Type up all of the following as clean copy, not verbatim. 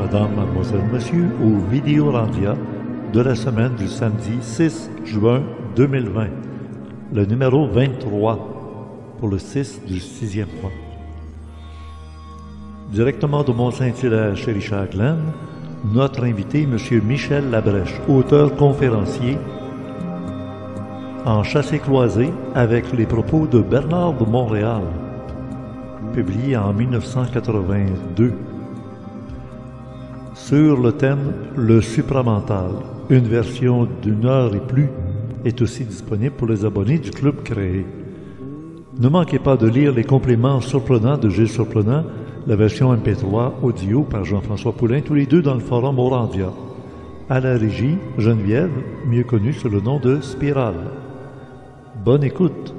madame, mademoiselle, monsieur, au Vidéorandia de la semaine du samedi 6 juin 2020, le numéro 23 pour le 6 du 6e mois. Directement de Mont-Saint-Hilaire chez Richard Glenn, notre invité, M. Michel Labrèche, auteur-conférencier en chassé-croisé avec les propos de Bernard de Montréal, publié en 1982, sur le thème « Le supramental ». Une version d'1 heure et plus est aussi disponible pour les abonnés du club créé. Ne manquez pas de lire les compléments surprenants de Gilles Surprenant, la version MP3 audio par Jean-François Poulain, tous les deux dans le forum Orandia. À la régie, Geneviève, mieux connue sous le nom de Spirale. Bonne écoute.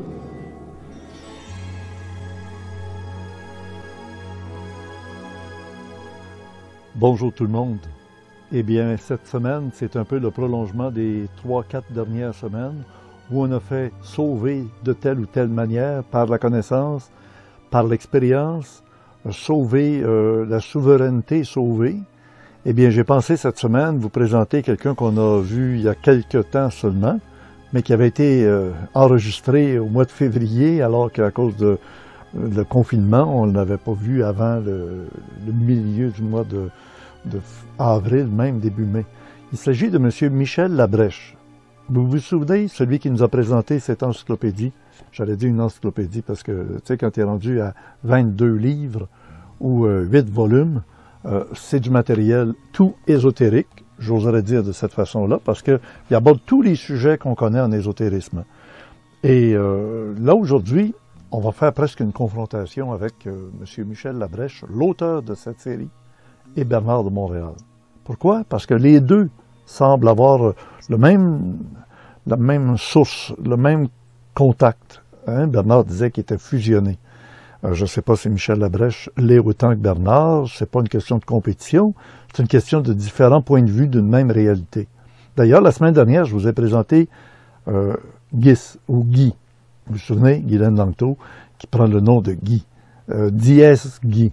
Bonjour tout le monde. Eh bien, cette semaine, c'est un peu le prolongement des 3-4 dernières semaines où on a fait sauver de telle ou telle manière, par la connaissance, par l'expérience, sauver la souveraineté sauvée. Eh bien, j'ai pensé cette semaine vous présenter quelqu'un qu'on a vu il y a quelque temps seulement, mais qui avait été enregistré au mois de février, alors qu'à cause de le confinement, on ne l'avait pas vu avant le milieu du mois de avril, même début mai. Il s'agit de M. Michel Labrèche. Vous vous souvenez, celui qui nous a présenté cette encyclopédie? J'allais dire une encyclopédie parce que, tu sais, quand tu es rendu à 22 livres ou 8 volumes, c'est du matériel tout ésotérique, j'oserais dire de cette façon-là, parce qu'il aborde tous les sujets qu'on connaît en ésotérisme. Et là, aujourd'hui, on va faire presque une confrontation avec M. Michel Labrèche, l'auteur de cette série, et Bernard de Montréal. Pourquoi? Parce que les deux semblent avoir la même source, le même contact. Hein? Bernard disait qu'il était fusionné. Je ne sais pas si Michel Labrèche l'est autant que Bernard, c'est pas une question de compétition, c'est une question de différents points de vue d'une même réalité. D'ailleurs, la semaine dernière, je vous ai présenté Guy. Vous vous souvenez, Guylaine Langto, qui prend le nom de Guy. Dièse Guy.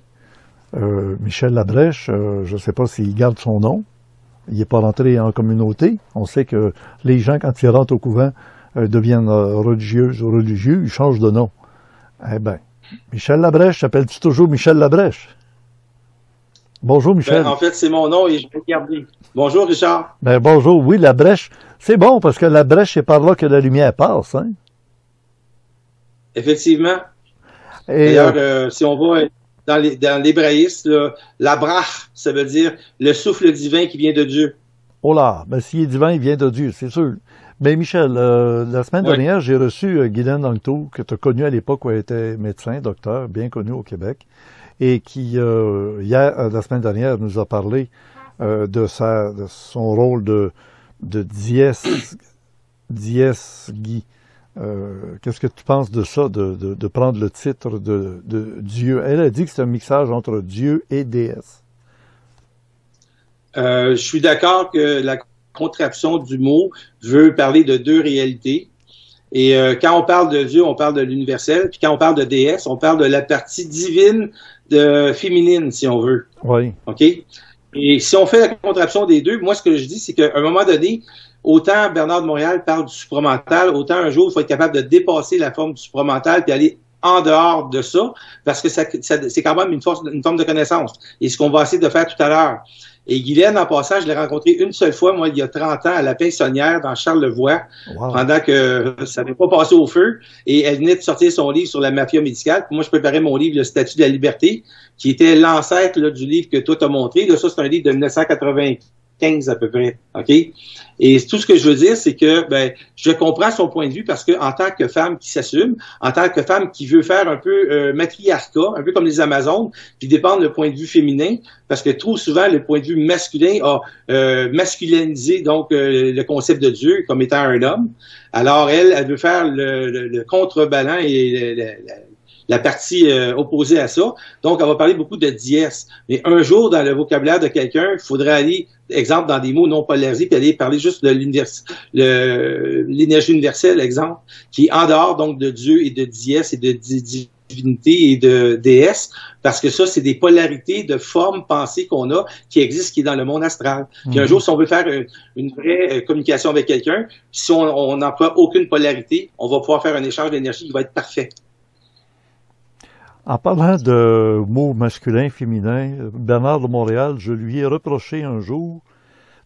Michel Labrèche, je ne sais pas s'il garde son nom. Il n'est pas rentré en communauté. On sait que les gens, quand ils rentrent au couvent, deviennent religieuses ou religieux, ils changent de nom. Eh bien, Michel Labrèche, s'appelle-tu toujours Michel Labrèche? Bonjour, Michel. En fait, c'est mon nom et je vais garder. Bonjour, Richard. Ben, bonjour. Oui, Labrèche. C'est bon, parce que la brèche, c'est par là que la lumière passe, hein? Effectivement. D'ailleurs, si on va dans l'hébraïsme, la brach, ça veut dire le souffle divin qui vient de Dieu. Oh là, ben s'il est divin, il vient de Dieu, c'est sûr. Mais Michel, la semaine dernière, j'ai reçu Guylaine Langto, que tu as connu à l'époque où elle était médecin, docteur, bien connu au Québec, et qui, la semaine dernière, nous a parlé de son rôle de Dies Guy. Qu'est-ce que tu penses de ça, de prendre le titre de Dieu? Elle a dit que c'est un mixage entre Dieu et déesse. Je suis d'accord que la contraction du mot veut parler de deux réalités. Et quand on parle de Dieu, on parle de l'universel. Puis quand on parle de déesse, on parle de la partie divine, féminine, si on veut. Oui. OK? Et si on fait la contraction des deux, moi, ce que je dis, c'est qu'à un moment donné, autant Bernard de Montréal parle du supramental, autant un jour, il faut être capable de dépasser la forme du supramental puis aller en dehors de ça, parce que c'est quand même une forme de connaissance. Et ce qu'on va essayer de faire tout à l'heure. Et Guylaine, en passant, je l'ai rencontrée une seule fois, moi, il y a 30 ans, à la Pinsonnière, dans Charlevoix, pendant que ça n'avait pas passé au feu. Et elle venait de sortir son livre sur la mafia médicale. Puis moi, je préparais mon livre, Le Statut de la liberté, qui était l'ancêtre du livre que toi t'as montré. Là, ça, c'est un livre de 1995 à peu près. OK? Et tout ce que je veux dire, c'est que je comprends son point de vue parce que en tant que femme qui s'assume, en tant que femme qui veut faire un peu matriarcat, un peu comme les Amazones, puis dépendre le point de vue féminin, parce que trop souvent, le point de vue masculin a masculinisé donc le concept de Dieu comme étant un homme. Alors, elle veut faire le contrebalan et la partie opposée à ça. Donc, on va parler beaucoup de dièse. Mais un jour, dans le vocabulaire de quelqu'un, il faudrait aller, exemple, dans des mots non polarisés, puis aller parler juste de l'énergie universelle, exemple, qui est en dehors donc de Dieu et de dièse et de divinité et de déesse, parce que ça, c'est des polarités de formes pensées qu'on a, qui existent, qui est dans le monde astral. Puis un jour, si on veut faire une vraie communication avec quelqu'un, si on n'emploie aucune polarité, on va pouvoir faire un échange d'énergie qui va être parfait. En parlant de mots masculins, féminins, Bernard de Montréal, je lui ai reproché un jour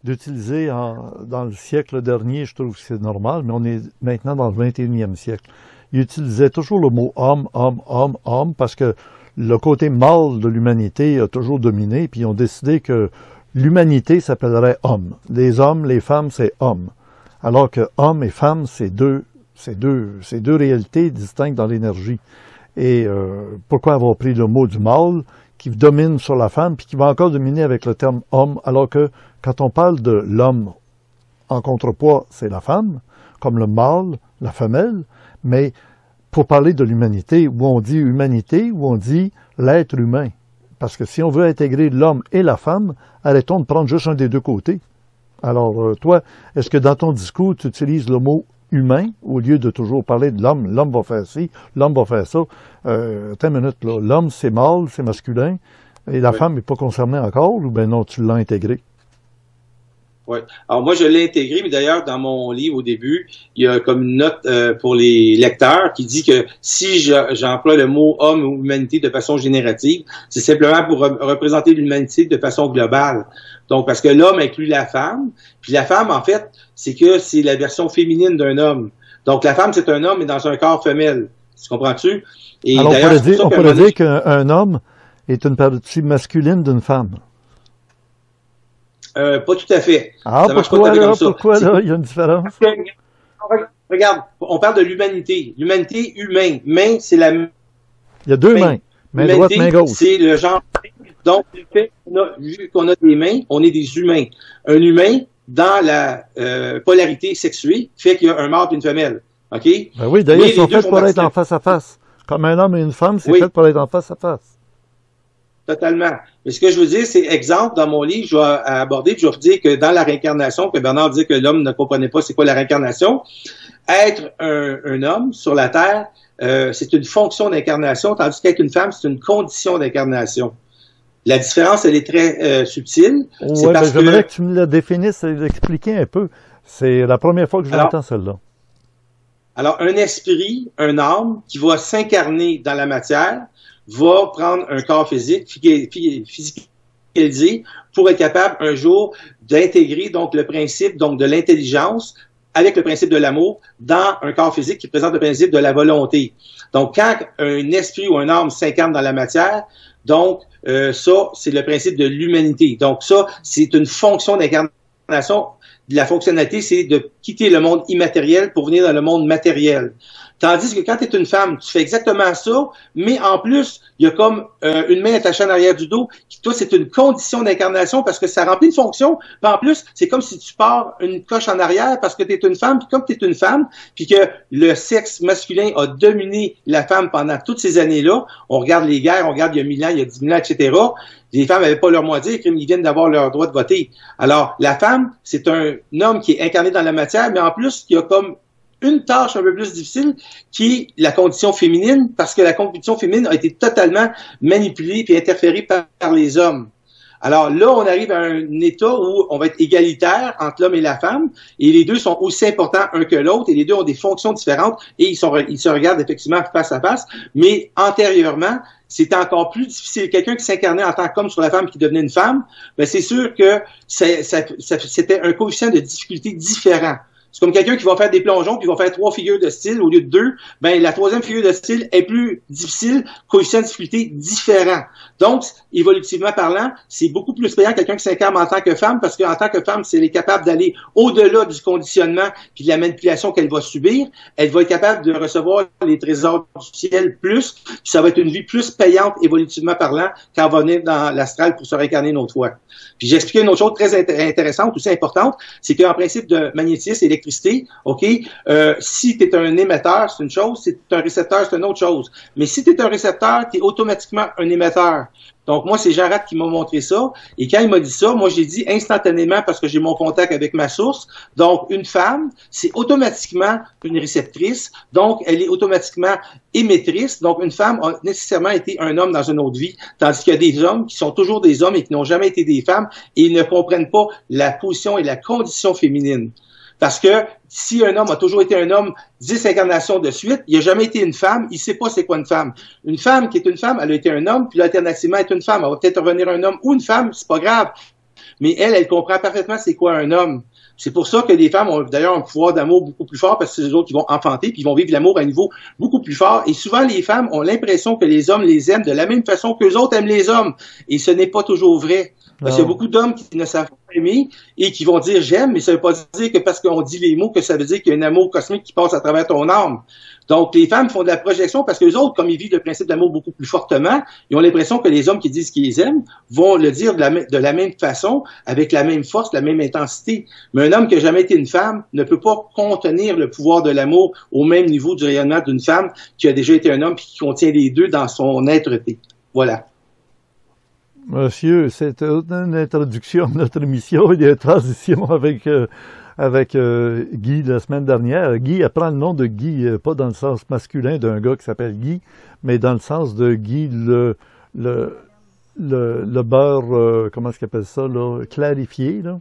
d'utiliser dans le siècle dernier, je trouve que c'est normal, mais on est maintenant dans le 21e siècle. Il utilisait toujours le mot homme, homme, homme, homme, parce que le côté mâle de l'humanité a toujours dominé, puis ils ont décidé que l'humanité s'appellerait homme. Les hommes, les femmes, c'est homme. Alors que homme et femme, c'est deux réalités distinctes dans l'énergie. Et pourquoi avoir pris le mot du mâle qui domine sur la femme, puis qui va encore dominer avec le terme homme, alors que quand on parle de l'homme en contrepoids, c'est la femme, comme le mâle, la femelle, mais pour parler de l'humanité, où on dit humanité, où on dit l'être humain. Parce que si on veut intégrer l'homme et la femme, arrêtons de prendre juste un des deux côtés. Alors, toi, est-ce que dans ton discours, tu utilises le mot humain au lieu de toujours parler de l'homme? L'homme va faire ci, l'homme va faire ça. Attends une minute, là. L'homme, c'est mâle, c'est masculin, et la femme n'est pas concernée encore, ou bien non, tu l'as intégré? Oui. Alors moi, je l'ai intégré, mais d'ailleurs, dans mon livre au début, il y a comme une note pour les lecteurs qui dit que si j'emploie le mot homme ou humanité de façon générative, c'est simplement pour représenter l'humanité de façon globale. Donc, parce que l'homme inclut la femme, puis la femme, en fait, c'est que c'est la version féminine d'un homme. Donc, la femme, c'est un homme, mais dans un corps femelle. Tu comprends-tu? Et alors, on pourrait dire qu'un homme est une partie masculine d'une femme. Pas tout à fait. Ah, ça pourquoi là? Pourquoi là? Il y a une différence? Regarde, on parle de l'humanité. L'humanité humaine. Main, c'est la main. Il y a deux mains. Main droite, main gauche. C'est le genre. Donc, vu qu'on a des mains, on est des humains. Un humain, dans la polarité sexuée, fait qu'il y a un mâle et une femelle. OK? Ben oui, d'ailleurs, ils sont faits pour être en face à face. Comme un homme et une femme, c'est fait pour être en face à face. Totalement. Mais ce que je veux dire, c'est exemple, dans mon livre, je vais aborder, puis je vais vous dire que dans la réincarnation, que Bernard dit que l'homme ne comprenait pas c'est quoi la réincarnation, être un homme sur la Terre, c'est une fonction d'incarnation, tandis qu'être une femme, c'est une condition d'incarnation. La différence, elle est très subtile. Oui, ben, j'aimerais que tu me la définisses et l'expliquer un peu. C'est la première fois que je l'entends, celle-là. Alors, un esprit, un âme, qui va s'incarner dans la matière, va prendre un corps physique, physicalisé, pour être capable un jour d'intégrer donc le principe donc de l'intelligence avec le principe de l'amour dans un corps physique qui présente le principe de la volonté. Donc, quand un esprit ou un âme s'incarne dans la matière, donc ça, c'est le principe de l'humanité. Donc ça, c'est une fonction d'incarnation. La fonctionnalité, c'est de quitter le monde immatériel pour venir dans le monde matériel. Tandis que quand tu es une femme, tu fais exactement ça, mais en plus, il y a comme une main attachée en arrière du dos. Toi, c'est une condition d'incarnation parce que ça remplit une fonction. Puis en plus, c'est comme si tu pars une coche en arrière parce que tu es une femme. Puis comme tu es une femme, puis que le sexe masculin a dominé la femme pendant toutes ces années-là, on regarde les guerres, on regarde il y a 1000 ans, il y a 10 000 ans, etc., les femmes n'avaient pas leur mot à dire, ils viennent d'avoir leur droit de voter. Alors, la femme, c'est un homme qui est incarné dans la matière, mais en plus, qui a comme une tâche un peu plus difficile, qui est la condition féminine, parce que la condition féminine a été totalement manipulée et interférée par les hommes. Alors là, on arrive à un état où on va être égalitaire entre l'homme et la femme, et les deux sont aussi importants un que l'autre, et les deux ont des fonctions différentes, et ils se regardent effectivement face à face, mais antérieurement, c'était encore plus difficile. Quelqu'un qui s'incarnait en tant qu'homme sur la femme qui devenait une femme, ben c'est sûr que c'était un coefficient de difficulté différent. C'est comme quelqu'un qui va faire des plongeons puis va faire 3 figures de style au lieu de 2. Ben, la 3e figure de style est plus difficile, coefficient de difficulté différent. Donc, évolutivement parlant, c'est beaucoup plus payant quelqu'un qui s'incarne en tant que femme parce qu'en tant que femme, si elle est capable d'aller au-delà du conditionnement puis de la manipulation qu'elle va subir, elle va être capable de recevoir les trésors du ciel plus, puis ça va être une vie plus payante évolutivement parlant quand elle va venir dans l'astral pour se réincarner une autre fois. Puis j'ai expliqué une autre chose très intéressante, aussi importante, c'est qu'en principe de magnétisme électrique, l'électricité, OK? Si tu es un émetteur, c'est une chose, si tu es un récepteur, c'est une autre chose. Mais si tu es un récepteur, tu es automatiquement un émetteur. Donc, moi, c'est Jarrett qui m'a montré ça. Et quand il m'a dit ça, moi, j'ai dit instantanément, parce que j'ai mon contact avec ma source. Donc, une femme, c'est automatiquement une réceptrice. Donc, elle est automatiquement émettrice. Donc, une femme a nécessairement été un homme dans une autre vie. Tandis qu'il y a des hommes qui sont toujours des hommes et qui n'ont jamais été des femmes et ils ne comprennent pas la position et la condition féminine. Parce que si un homme a toujours été un homme 10 incarnations de suite, il n'a jamais été une femme, il ne sait pas c'est quoi une femme. Une femme qui est une femme, elle a été un homme, puis alternativement être une femme. Elle va peut-être revenir un homme ou une femme, c'est pas grave. Mais elle comprend parfaitement c'est quoi un homme. C'est pour ça que les femmes ont d'ailleurs un pouvoir d'amour beaucoup plus fort parce que c'est eux autres qui vont enfanter puis ils vont vivre l'amour à un niveau beaucoup plus fort. Et souvent, les femmes ont l'impression que les hommes les aiment de la même façon qu'eux autres aiment les hommes. Et ce n'est pas toujours vrai. Parce qu'il y a beaucoup d'hommes qui ne savent pas aimer et qui vont dire j'aime, mais ça ne veut pas dire que parce qu'on dit les mots que ça veut dire qu'il y a un amour cosmique qui passe à travers ton âme. Donc, les femmes font de la projection parce que les autres, comme ils vivent le principe d'amour beaucoup plus fortement, ils ont l'impression que les hommes qui disent qu'ils les aiment vont le dire de la même façon, avec la même force, la même intensité. Mais un homme qui n'a jamais été une femme ne peut pas contenir le pouvoir de l'amour au même niveau du rayonnement d'une femme qui a déjà été un homme et qui contient les deux dans son être-té. Voilà. Monsieur, c'est une introduction de notre émission et une transition avec Guy la semaine dernière. Guy apprend le nom de Guy, pas dans le sens masculin d'un gars qui s'appelle Guy, mais dans le sens de Guy le beurre, comment est-ce qu'il appelle ça, là, clarifié, là.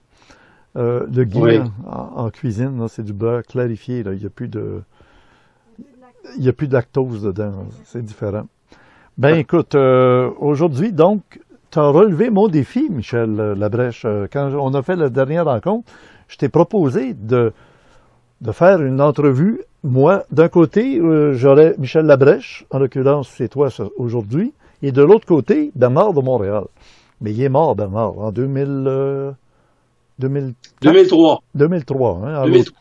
Le Guy oui. en cuisine, là, c'est du beurre clarifié, là. Il n'y a plus de lactose dedans, c'est différent. Ben écoute, aujourd'hui, donc, tu as relevé mon défi, Michel Labrèche. Quand on a fait la dernière rencontre, je t'ai proposé de faire une entrevue. Moi, d'un côté, j'aurais Michel Labrèche, en l'occurrence, c'est toi aujourd'hui, et de l'autre côté, Bernard de Montréal. Mais il est mort, Bernard, en 2003. 2003, hein? 2003.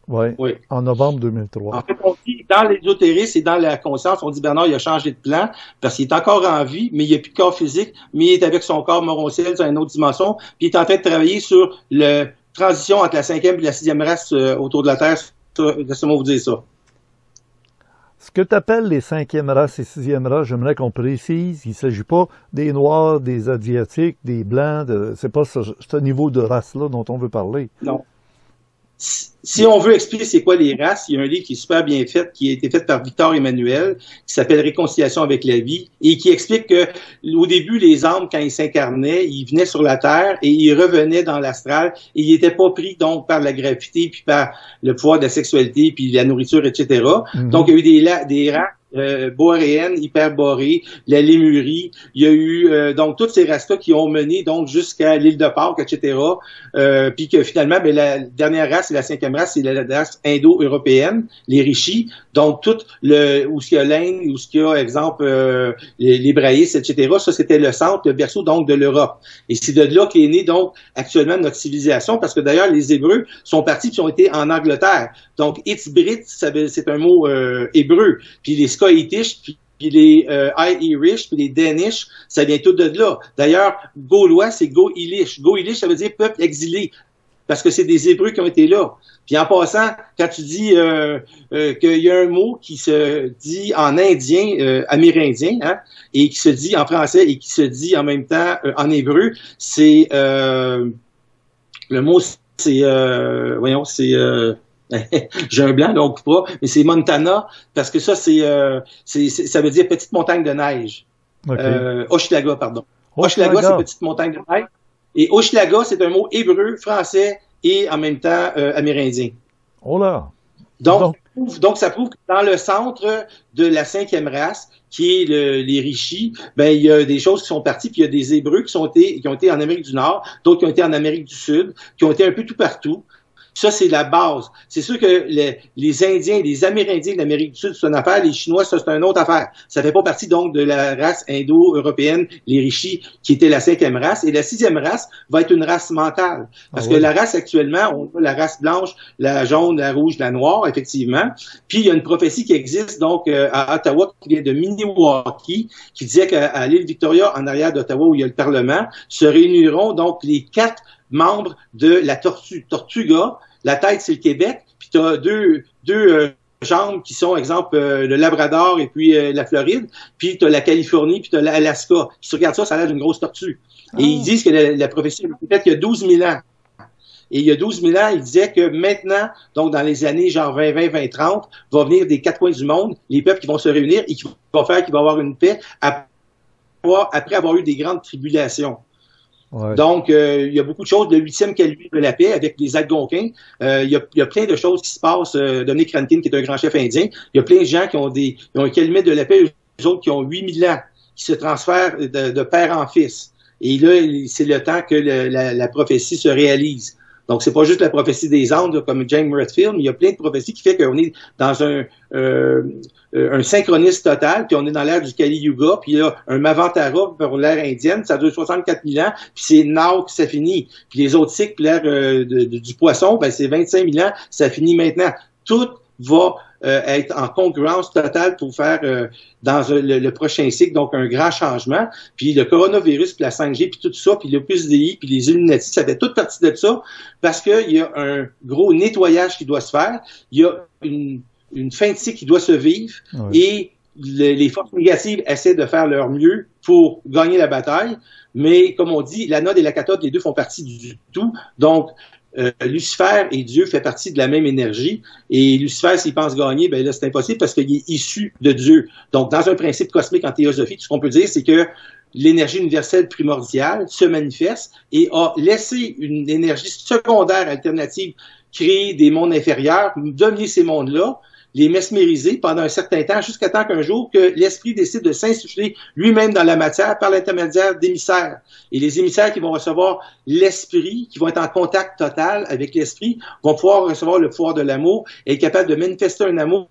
Ouais, oui, en novembre 2003. En fait, on dit, dans l'ésotérisme et dans la conscience, on dit Bernard, il a changé de plan parce qu'il est encore en vie, mais il n'a plus de corps physique, mais il est avec son corps moronciel dans une autre dimension, puis il est en train de travailler sur la transition entre la 5e et la 6e race autour de la Terre. Laissez-moi vous dire ça. Ce que tu appelles les 5e races et 6e races, j'aimerais qu'on précise, il ne s'agit pas des Noirs, des Asiatiques, des Blancs, c'est pas ce niveau de race-là dont on veut parler. Non. Si on veut expliquer c'est quoi les races, il y a un livre qui est super bien fait, qui a été fait par Victor Emmanuel, qui s'appelle Réconciliation avec la vie, et qui explique que au début, les âmes, quand ils s'incarnaient, ils venaient sur la Terre et ils revenaient dans l'astral, et ils n'étaient pas pris donc par la gravité, puis par le pouvoir de la sexualité, puis la nourriture, etc. Mm-hmm. Donc, il y a eu des races boréenne, hyperborée, la Lémurie. Il y a eu donc toutes ces races-là qui ont mené donc jusqu'à l'île de Pâques, etc. Puis que finalement, ben, la dernière race, c'est la 5e race, c'est la race indo-européenne, les Rishis. Donc tout où ce qu'il y a l'Inde, où ce qu'il y a, exemple, l'hébraïsme, etc. Ça, c'était le centre, le berceau donc de l'Europe. Et c'est de là qu'est née donc actuellement notre civilisation, parce que d'ailleurs les Hébreux sont partis puis ont été en Angleterre. Donc Itzbrit, c'est un mot hébreu. Puis les Scoitish, puis les Irish, puis les Danish, ça vient tout de là. D'ailleurs, Gaulois, c'est Go-Ilish. Go-Ilish, ça veut dire peuple exilé, parce que c'est des Hébreux qui ont été là. Puis en passant, quand tu dis qu'il y a un mot qui se dit en indien, amérindien, hein, et qui se dit en français et qui se dit en même temps en hébreu, c'est le mot, c'est voyons, c'est j'ai un blanc, donc pas, mais c'est Montana, parce que ça, ça veut dire petite montagne de neige. Okay. Hochelaga, pardon. Hochelaga, c'est petite montagne de neige. Et Hochelaga, c'est un mot hébreu, français et en même temps amérindien. Oh là! Donc, ça prouve que dans le centre de la 5e race, qui est les Rishis, ben il y a des choses qui sont parties, puis il y a des Hébreux qui ont été en Amérique du Nord, d'autres qui ont été en Amérique du Sud, qui ont été un peu tout partout. Ça, c'est la base. C'est sûr que les Indiens, les Amérindiens de l'Amérique du Sud, c'est une affaire. Les Chinois, ça, c'est une autre affaire. Ça fait pas partie, donc, de la race indo-européenne, les Rishis, qui était la 5e race. Et la 6e race va être une race mentale. Parce que la race, actuellement, on a la race blanche, la jaune, la rouge, la noire, effectivement. Puis, il y a une prophétie qui existe, donc, à Ottawa, qui vient de Milwaukee, qui disait qu'à l'île Victoria, en arrière d'Ottawa, où il y a le Parlement, se réuniront, donc, les 4 membres de la Tortuga, la tête, c'est le Québec, puis tu as deux jambes qui sont, exemple, le Labrador et puis la Floride, puis tu as la Californie, puis tu as l'Alaska. Si tu regardes ça, ça a l'air d'une grosse tortue. Et ils disent que la prophétie a été faite il y a 12 000 ans. Et il y a 12 000 ans, il disait que maintenant, donc dans les années genre 2020, 2030, va venir des quatre coins du monde, les peuples qui vont se réunir et qui vont faire qu'il va y avoir une paix après avoir eu des grandes tribulations. Ouais. Donc, il y a beaucoup de choses. Le 8e calumet de la paix avec les Algonquins. Il y a plein de choses qui se passent. Dominic Rankin, qui est un grand chef indien, il y a plein de gens qui ont un calumet de la paix, eux autres qui ont 8 000 ans, qui se transfèrent de père en fils. Et là, c'est le temps que la prophétie se réalise. Donc, c'est pas juste la prophétie des Andes, là, comme James Redfield, mais il y a plein de prophéties qui fait qu'on est dans un synchronisme total, puis on est dans l'ère du Kali Yuga, puis il y a un Mavantara pour l'ère indienne, ça dure 64 000 ans, puis c'est now que ça finit. Puis les autres cycles, l'ère du poisson, ben c'est 25 000 ans, ça finit maintenant. Tout va être en congruence totale pour faire dans le prochain cycle, donc un grand changement. Puis le coronavirus, puis la 5G, puis tout ça, puis l'Opus Dei, puis les Illuminati, ça fait toute partie de ça, parce qu'il y a un gros nettoyage qui doit se faire. Il y a une fin de cycle qui doit se vivre, et les forces négatives essaient de faire leur mieux pour gagner la bataille. Mais comme on dit, l'anode et la cathode, les deux font partie du tout. Donc, Lucifer et Dieu fait partie de la même énergie, et Lucifer, s'il pense gagner, ben là, c'est impossible parce qu'il est issu de Dieu. Donc, dans un principe cosmique en théosophie, tout ce qu'on peut dire, c'est que l'énergie universelle primordiale se manifeste et a laissé une énergie secondaire alternative créer des mondes inférieurs, dominer ces mondes-là, les mesmériser pendant un certain temps, jusqu'à temps qu'un jour que l'esprit décide de s'insuffler lui-même dans la matière par l'intermédiaire d'émissaires. Et les émissaires qui vont recevoir l'esprit, qui vont être en contact total avec l'esprit, vont pouvoir recevoir le pouvoir de l'amour et être capables de manifester un amour.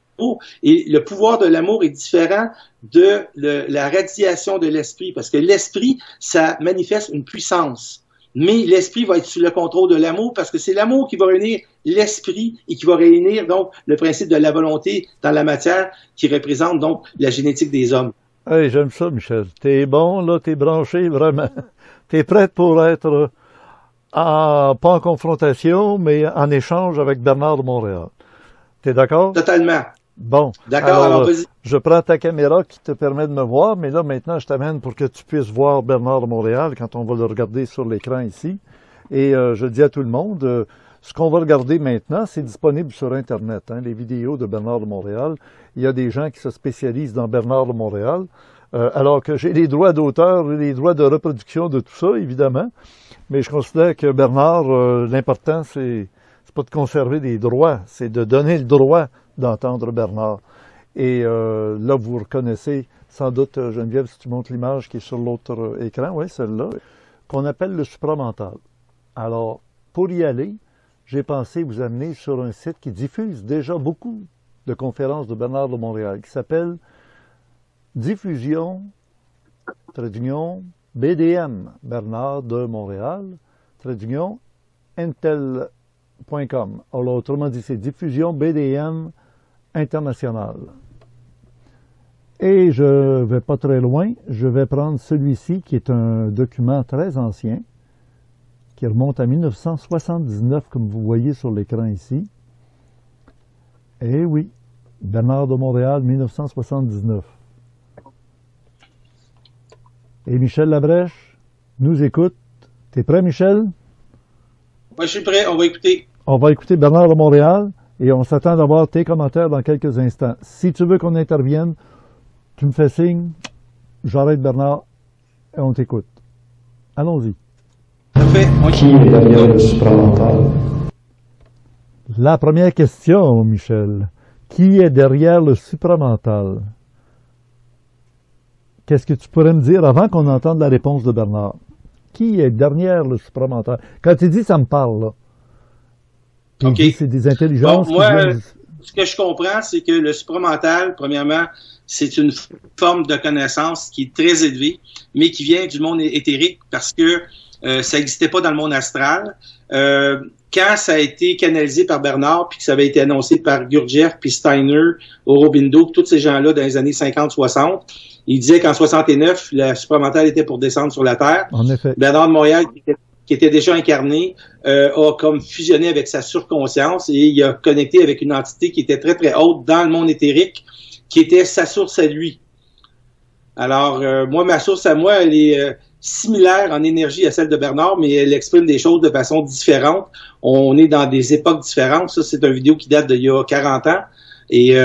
Et le pouvoir de l'amour est différent de la radiation de l'esprit, parce que l'esprit, ça manifeste une puissance. Mais l'esprit va être sous le contrôle de l'amour, parce que c'est l'amour qui va réunir l'esprit et qui va réunir donc le principe de la volonté dans la matière, qui représente donc la génétique des hommes. Hey, j'aime ça, Michel. T'es bon, là, t'es branché, vraiment. T'es prête pour être pas en confrontation, mais en échange avec Bernard de Montréal. T'es d'accord? Totalement. Bon. D'accord, alors vas-y. Je prends ta caméra qui te permet de me voir, mais là, maintenant, je t'amène pour que tu puisses voir Bernard de Montréal quand on va le regarder sur l'écran ici. Et je dis à tout le monde, ce qu'on va regarder maintenant, c'est disponible sur Internet, hein, les vidéos de Bernard de Montréal. Il y a des gens qui se spécialisent dans Bernard de Montréal, alors que j'ai les droits d'auteur et les droits de reproduction de tout ça, évidemment. Mais je considère que Bernard, l'important, c'est pas de conserver des droits, c'est de donner le droit d'entendre Bernard. Et là, vous reconnaissez sans doute, Geneviève, si tu montres l'image qui est sur l'autre écran, oui, celle-là, qu'on appelle le supramental. Alors, pour y aller, j'ai pensé vous amener sur un site qui diffuse déjà beaucoup de conférences de Bernard de Montréal, qui s'appelle Diffusion, traduction, BDM, Bernard de Montréal, traduction, intel.com. Alors, autrement dit, c'est Diffusion BDM International. Et je ne vais pas très loin, je vais prendre celui-ci qui est un document très ancien, qui remonte à 1979, comme vous voyez sur l'écran ici. Eh oui, Bernard de Montréal, 1979. Et Michel Labrèche nous écoute. T'es prêt, Michel? Oui, je suis prêt, on va écouter. On va écouter Bernard de Montréal et on s'attend d'avoir tes commentaires dans quelques instants. Si tu veux qu'on intervienne, tu me fais signe, j'arrête Bernard et on t'écoute. Allons-y. Parfait. Qui est derrière le supramental? La première question, Michel. Qui est derrière le supramental? Qu'est-ce que tu pourrais me dire avant qu'on entende la réponse de Bernard? Qui est derrière le supramental? Quand tu dis ça me parle, là. Tu dis c'est des intelligences. Bon, moi, ce que je comprends, c'est que le supramental, premièrement, c'est une forme de connaissance qui est très élevée, mais qui vient du monde éthérique parce que ça n'existait pas dans le monde astral. Quand ça a été canalisé par Bernard, puis que ça avait été annoncé par Gurdjieff, puis Steiner, Aurobindo, tous ces gens-là dans les années 50-60, il disait qu'en 69, la supramental était pour descendre sur la Terre. En effet. Bernard de Montréal, qui était déjà incarné, a comme fusionné avec sa surconscience et il a connecté avec une entité qui était très, très haute dans le monde éthérique, qui était sa source à lui. Alors, moi, ma source à moi, elle est similaire en énergie à celle de Bernard, mais elle exprime des choses de façon différente. On est dans des époques différentes. Ça, c'est une vidéo qui date d'il y a 40 ans. Et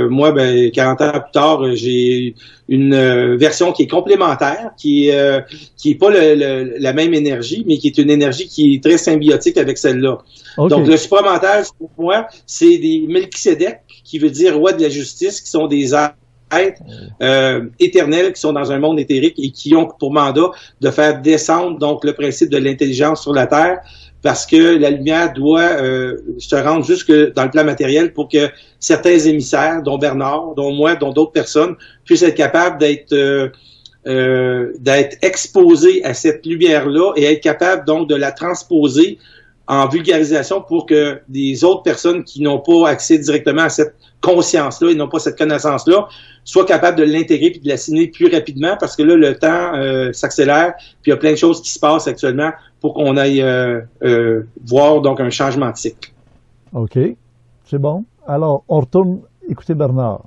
moi, 40 ans plus tard, j'ai une version qui est complémentaire, qui est pas la même énergie, mais qui est une énergie qui est très symbiotique avec celle-là. Okay. Donc, le supramental, pour moi, c'est des Melchisédek, qui veut dire roi de la justice, qui sont des êtres éternels, qui sont dans un monde éthérique et qui ont pour mandat de faire descendre donc le principe de l'intelligence sur la Terre, parce que la lumière doit se rendre jusque dans le plan matériel pour que certains émissaires, dont Bernard, dont moi, dont d'autres personnes, puissent être capables d'être exposés à cette lumière-là et être capables donc de la transposer en vulgarisation pour que des autres personnes qui n'ont pas accès directement à cette conscience-là et n'ont pas cette connaissance-là soient capables de l'intégrer puis de l'assimiler plus rapidement, parce que là, le temps s'accélère, puis il y a plein de choses qui se passent actuellement pour qu'on aille voir donc un changement de cycle. OK, c'est bon. Alors, on retourne écouter Bernard.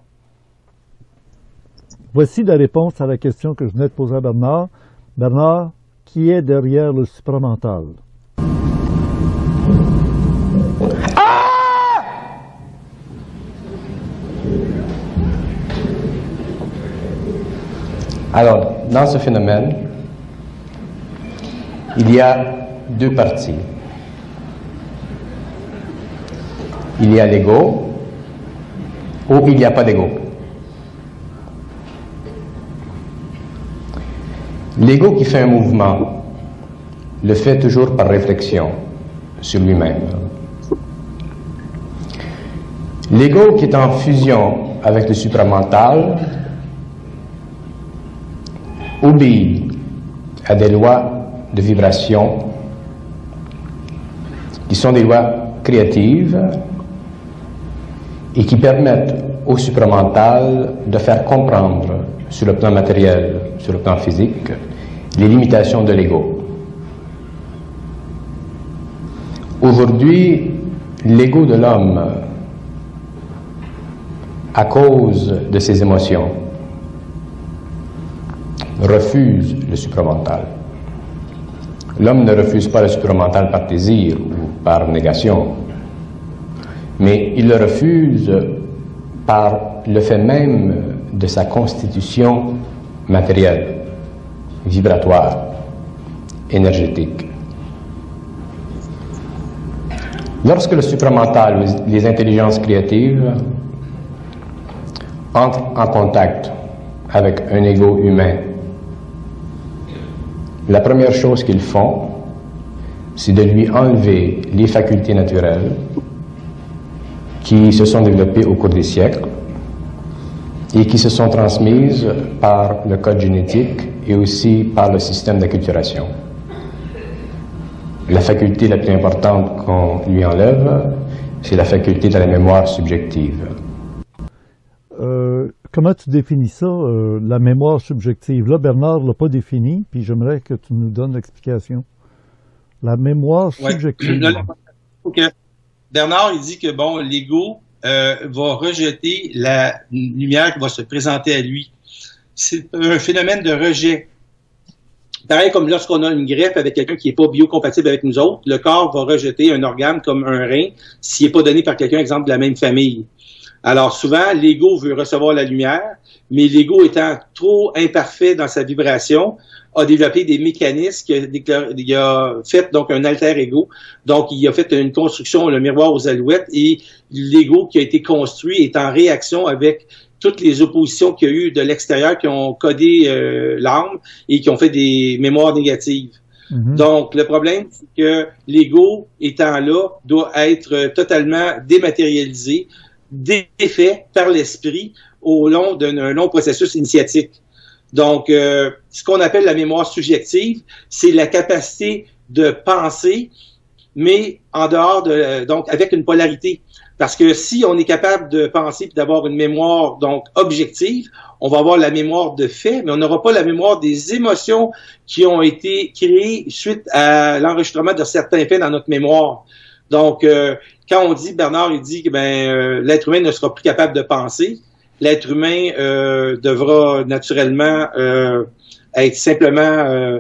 Voici la réponse à la question que je venais de poser à Bernard. Bernard, qui est derrière le supramental? Alors, dans ce phénomène, il y a deux parties. Il y a l'ego ou il n'y a pas d'ego. L'ego qui fait un mouvement le fait toujours par réflexion sur lui-même. L'ego qui est en fusion avec le supramental obéit à des lois de vibration qui sont des lois créatives et qui permettent au supramental de faire comprendre sur le plan matériel, sur le plan physique, les limitations de l'ego. Aujourd'hui, l'ego de l'homme, à cause de ses émotions, refuse le supramental. L'homme ne refuse pas le supramental par désir ou par négation, mais il le refuse par le fait même de sa constitution matérielle, vibratoire, énergétique. Lorsque le supramental, les intelligences créatives, entrent en contact avec un ego humain, la première chose qu'ils font, c'est de lui enlever les facultés naturelles qui se sont développées au cours des siècles et qui se sont transmises par le code génétique et aussi par le système d'acculturation. La faculté la plus importante qu'on lui enlève, c'est la faculté de la mémoire subjective. Comment tu définis ça, la mémoire subjective? Là, Bernard ne l'a pas défini, puis j'aimerais que tu nous donnes l'explication. La mémoire subjective. Okay. Bernard, il dit que bon, l'ego va rejeter la lumière qui va se présenter à lui. C'est un phénomène de rejet. Pareil comme lorsqu'on a une greffe avec quelqu'un qui n'est pas biocompatible avec nous autres, le corps va rejeter un organe comme un rein s'il n'est pas donné par quelqu'un, exemple, de la même famille. Alors souvent, l'ego veut recevoir la lumière, mais l'ego étant trop imparfait dans sa vibration, a développé des mécanismes, il a fait donc un alter ego, donc il a fait une construction, le miroir aux alouettes, et l'ego qui a été construit est en réaction avec toutes les oppositions qu'il y a eu de l'extérieur qui ont codé l'âme et qui ont fait des mémoires négatives. Mm-hmm. Donc, le problème, c'est que l'ego, étant là, doit être totalement dématérialisé, défait par l'esprit au long d'un long processus initiatique. Donc, ce qu'on appelle la mémoire subjective, c'est la capacité de penser mais en dehors de, donc avec une polarité. Parce que si on est capable de penser et d'avoir une mémoire donc objective, on va avoir la mémoire de faits, mais on n'aura pas la mémoire des émotions qui ont été créées suite à l'enregistrement de certains faits dans notre mémoire. Donc, quand on dit, Bernard, il dit que l'être humain ne sera plus capable de penser, l'être humain devra naturellement être simplement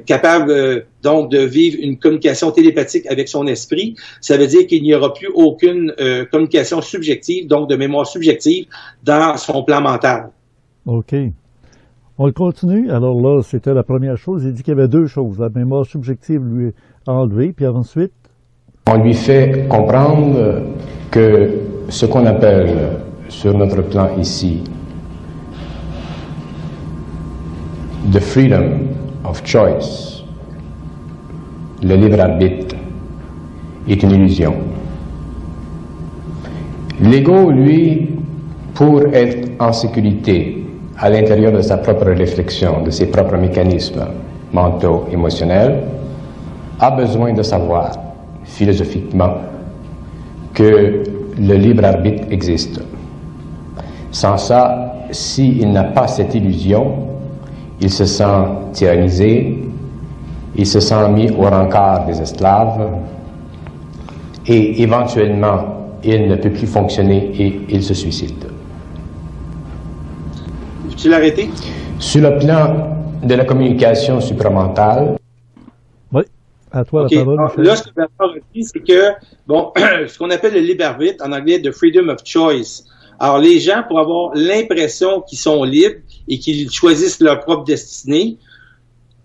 capable donc de vivre une communication télépathique avec son esprit. Ça veut dire qu'il n'y aura plus aucune communication subjective, donc de mémoire subjective dans son plan mental. OK. On le continue. Alors là, c'était la première chose. Il dit qu'il y avait deux choses. La mémoire subjective lui enlevée, puis ensuite... On lui fait comprendre que ce qu'on appelle sur notre plan ici the freedom of choice, le libre arbitre, est une illusion. L'ego, lui, pour être en sécurité à l'intérieur de sa propre réflexion, de ses propres mécanismes mentaux, émotionnels, a besoin de savoir philosophiquement que le libre arbitre existe. Sans ça, s'il n'a pas cette illusion, il se sent tyrannisé, il se sent mis au rencard des esclaves et éventuellement, il ne peut plus fonctionner et il se suicide. Veux-tu l'arrêter? Sur le plan de la communication supramentale, oui, à toi la parole. Alors, là, ce que Bernard a dit, c'est que, bon, ce qu'on appelle le libre arbitre, en anglais, the freedom of choice. Alors, les gens, pour avoir l'impression qu'ils sont libres et qu'ils choisissent leur propre destinée,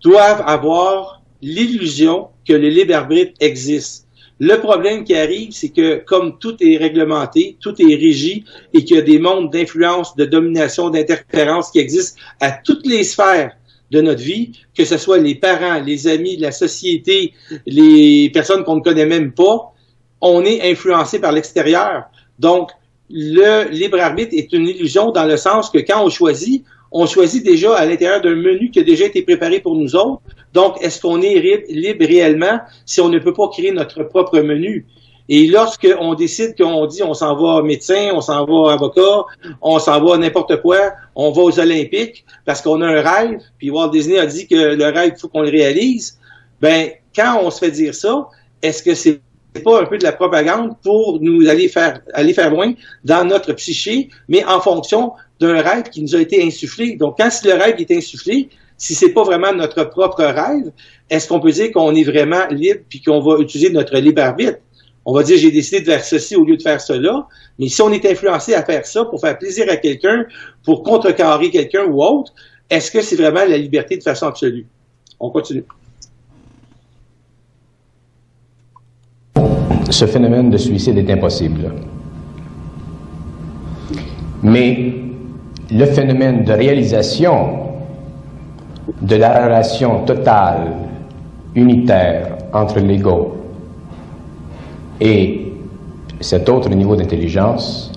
doivent avoir l'illusion que le libre arbitre existe. Le problème qui arrive, c'est que comme tout est réglementé, tout est régi et qu'il y a des mondes d'influence, de domination, d'interférence qui existent à toutes les sphères de notre vie, que ce soit les parents, les amis, la société, les personnes qu'on ne connaît même pas, on est influencé par l'extérieur. Donc, le libre arbitre est une illusion dans le sens que quand on choisit déjà à l'intérieur d'un menu qui a déjà été préparé pour nous autres. Donc, est-ce qu'on est libre réellement si on ne peut pas créer notre propre menu? Et lorsqu'on décide qu'on dit on s'en va médecin, on s'en va avocat, on s'en va n'importe quoi, on va aux Olympiques parce qu'on a un rêve, puis Walt Disney a dit que le rêve, il faut qu'on le réalise. Ben, quand on se fait dire ça, est-ce que c'est pas un peu de la propagande pour nous aller faire loin dans notre psyché, mais en fonction d'un rêve qui nous a été insufflé. Donc, quand le rêve est insufflé, si c'est pas vraiment notre propre rêve, est-ce qu'on peut dire qu'on est vraiment libre puis qu'on va utiliser notre libre arbitre? On va dire, j'ai décidé de faire ceci au lieu de faire cela, mais si on est influencé à faire ça pour faire plaisir à quelqu'un, pour contrecarrer quelqu'un ou autre, est-ce que c'est vraiment la liberté de façon absolue? On continue. Ce phénomène de suicide est impossible. Mais le phénomène de réalisation de la relation totale, unitaire entre l'ego et cet autre niveau d'intelligence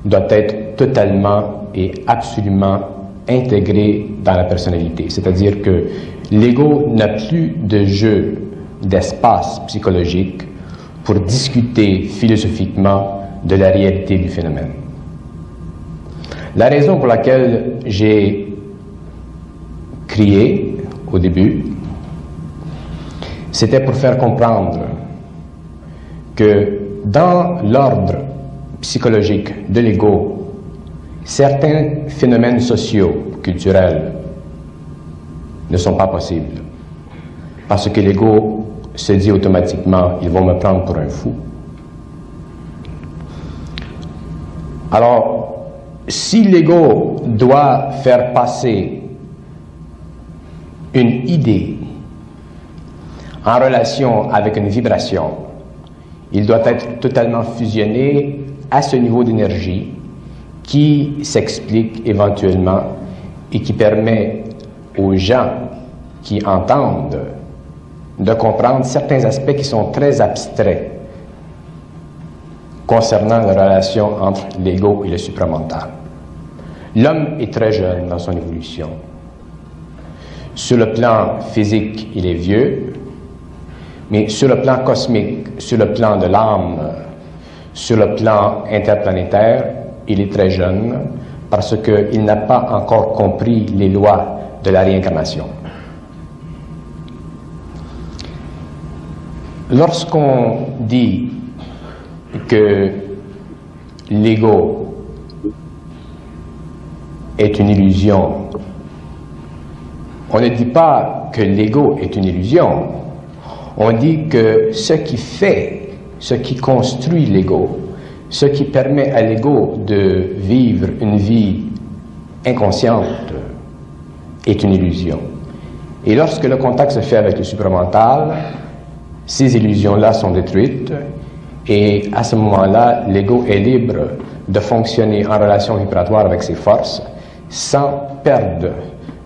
doit être totalement et absolument intégré dans la personnalité. C'est-à-dire que l'ego n'a plus de jeu d'espace psychologique pour discuter philosophiquement de la réalité du phénomène. La raison pour laquelle j'ai crié au début, c'était pour faire comprendre que dans l'ordre psychologique de l'ego, certains phénomènes sociaux, culturels, ne sont pas possibles. Parce que l'ego se dit automatiquement, ils vont me prendre pour un fou. Alors, si l'ego doit faire passer une idée en relation avec une vibration, il doit être totalement fusionné à ce niveau d'énergie qui s'explique éventuellement et qui permet aux gens qui entendent de comprendre certains aspects qui sont très abstraits concernant la relation entre l'ego et le supramental. L'homme est très jeune dans son évolution. Sur le plan physique, il est vieux. Mais sur le plan cosmique, sur le plan de l'âme, sur le plan interplanétaire, il est très jeune parce qu'il n'a pas encore compris les lois de la réincarnation. Lorsqu'on dit que l'ego est une illusion, on ne dit pas que l'ego est une illusion, on dit que ce qui fait, ce qui construit l'ego, ce qui permet à l'ego de vivre une vie inconsciente est une illusion. Et lorsque le contact se fait avec le supramental, ces illusions-là sont détruites et à ce moment-là, l'ego est libre de fonctionner en relation vibratoire avec ses forces sans perdre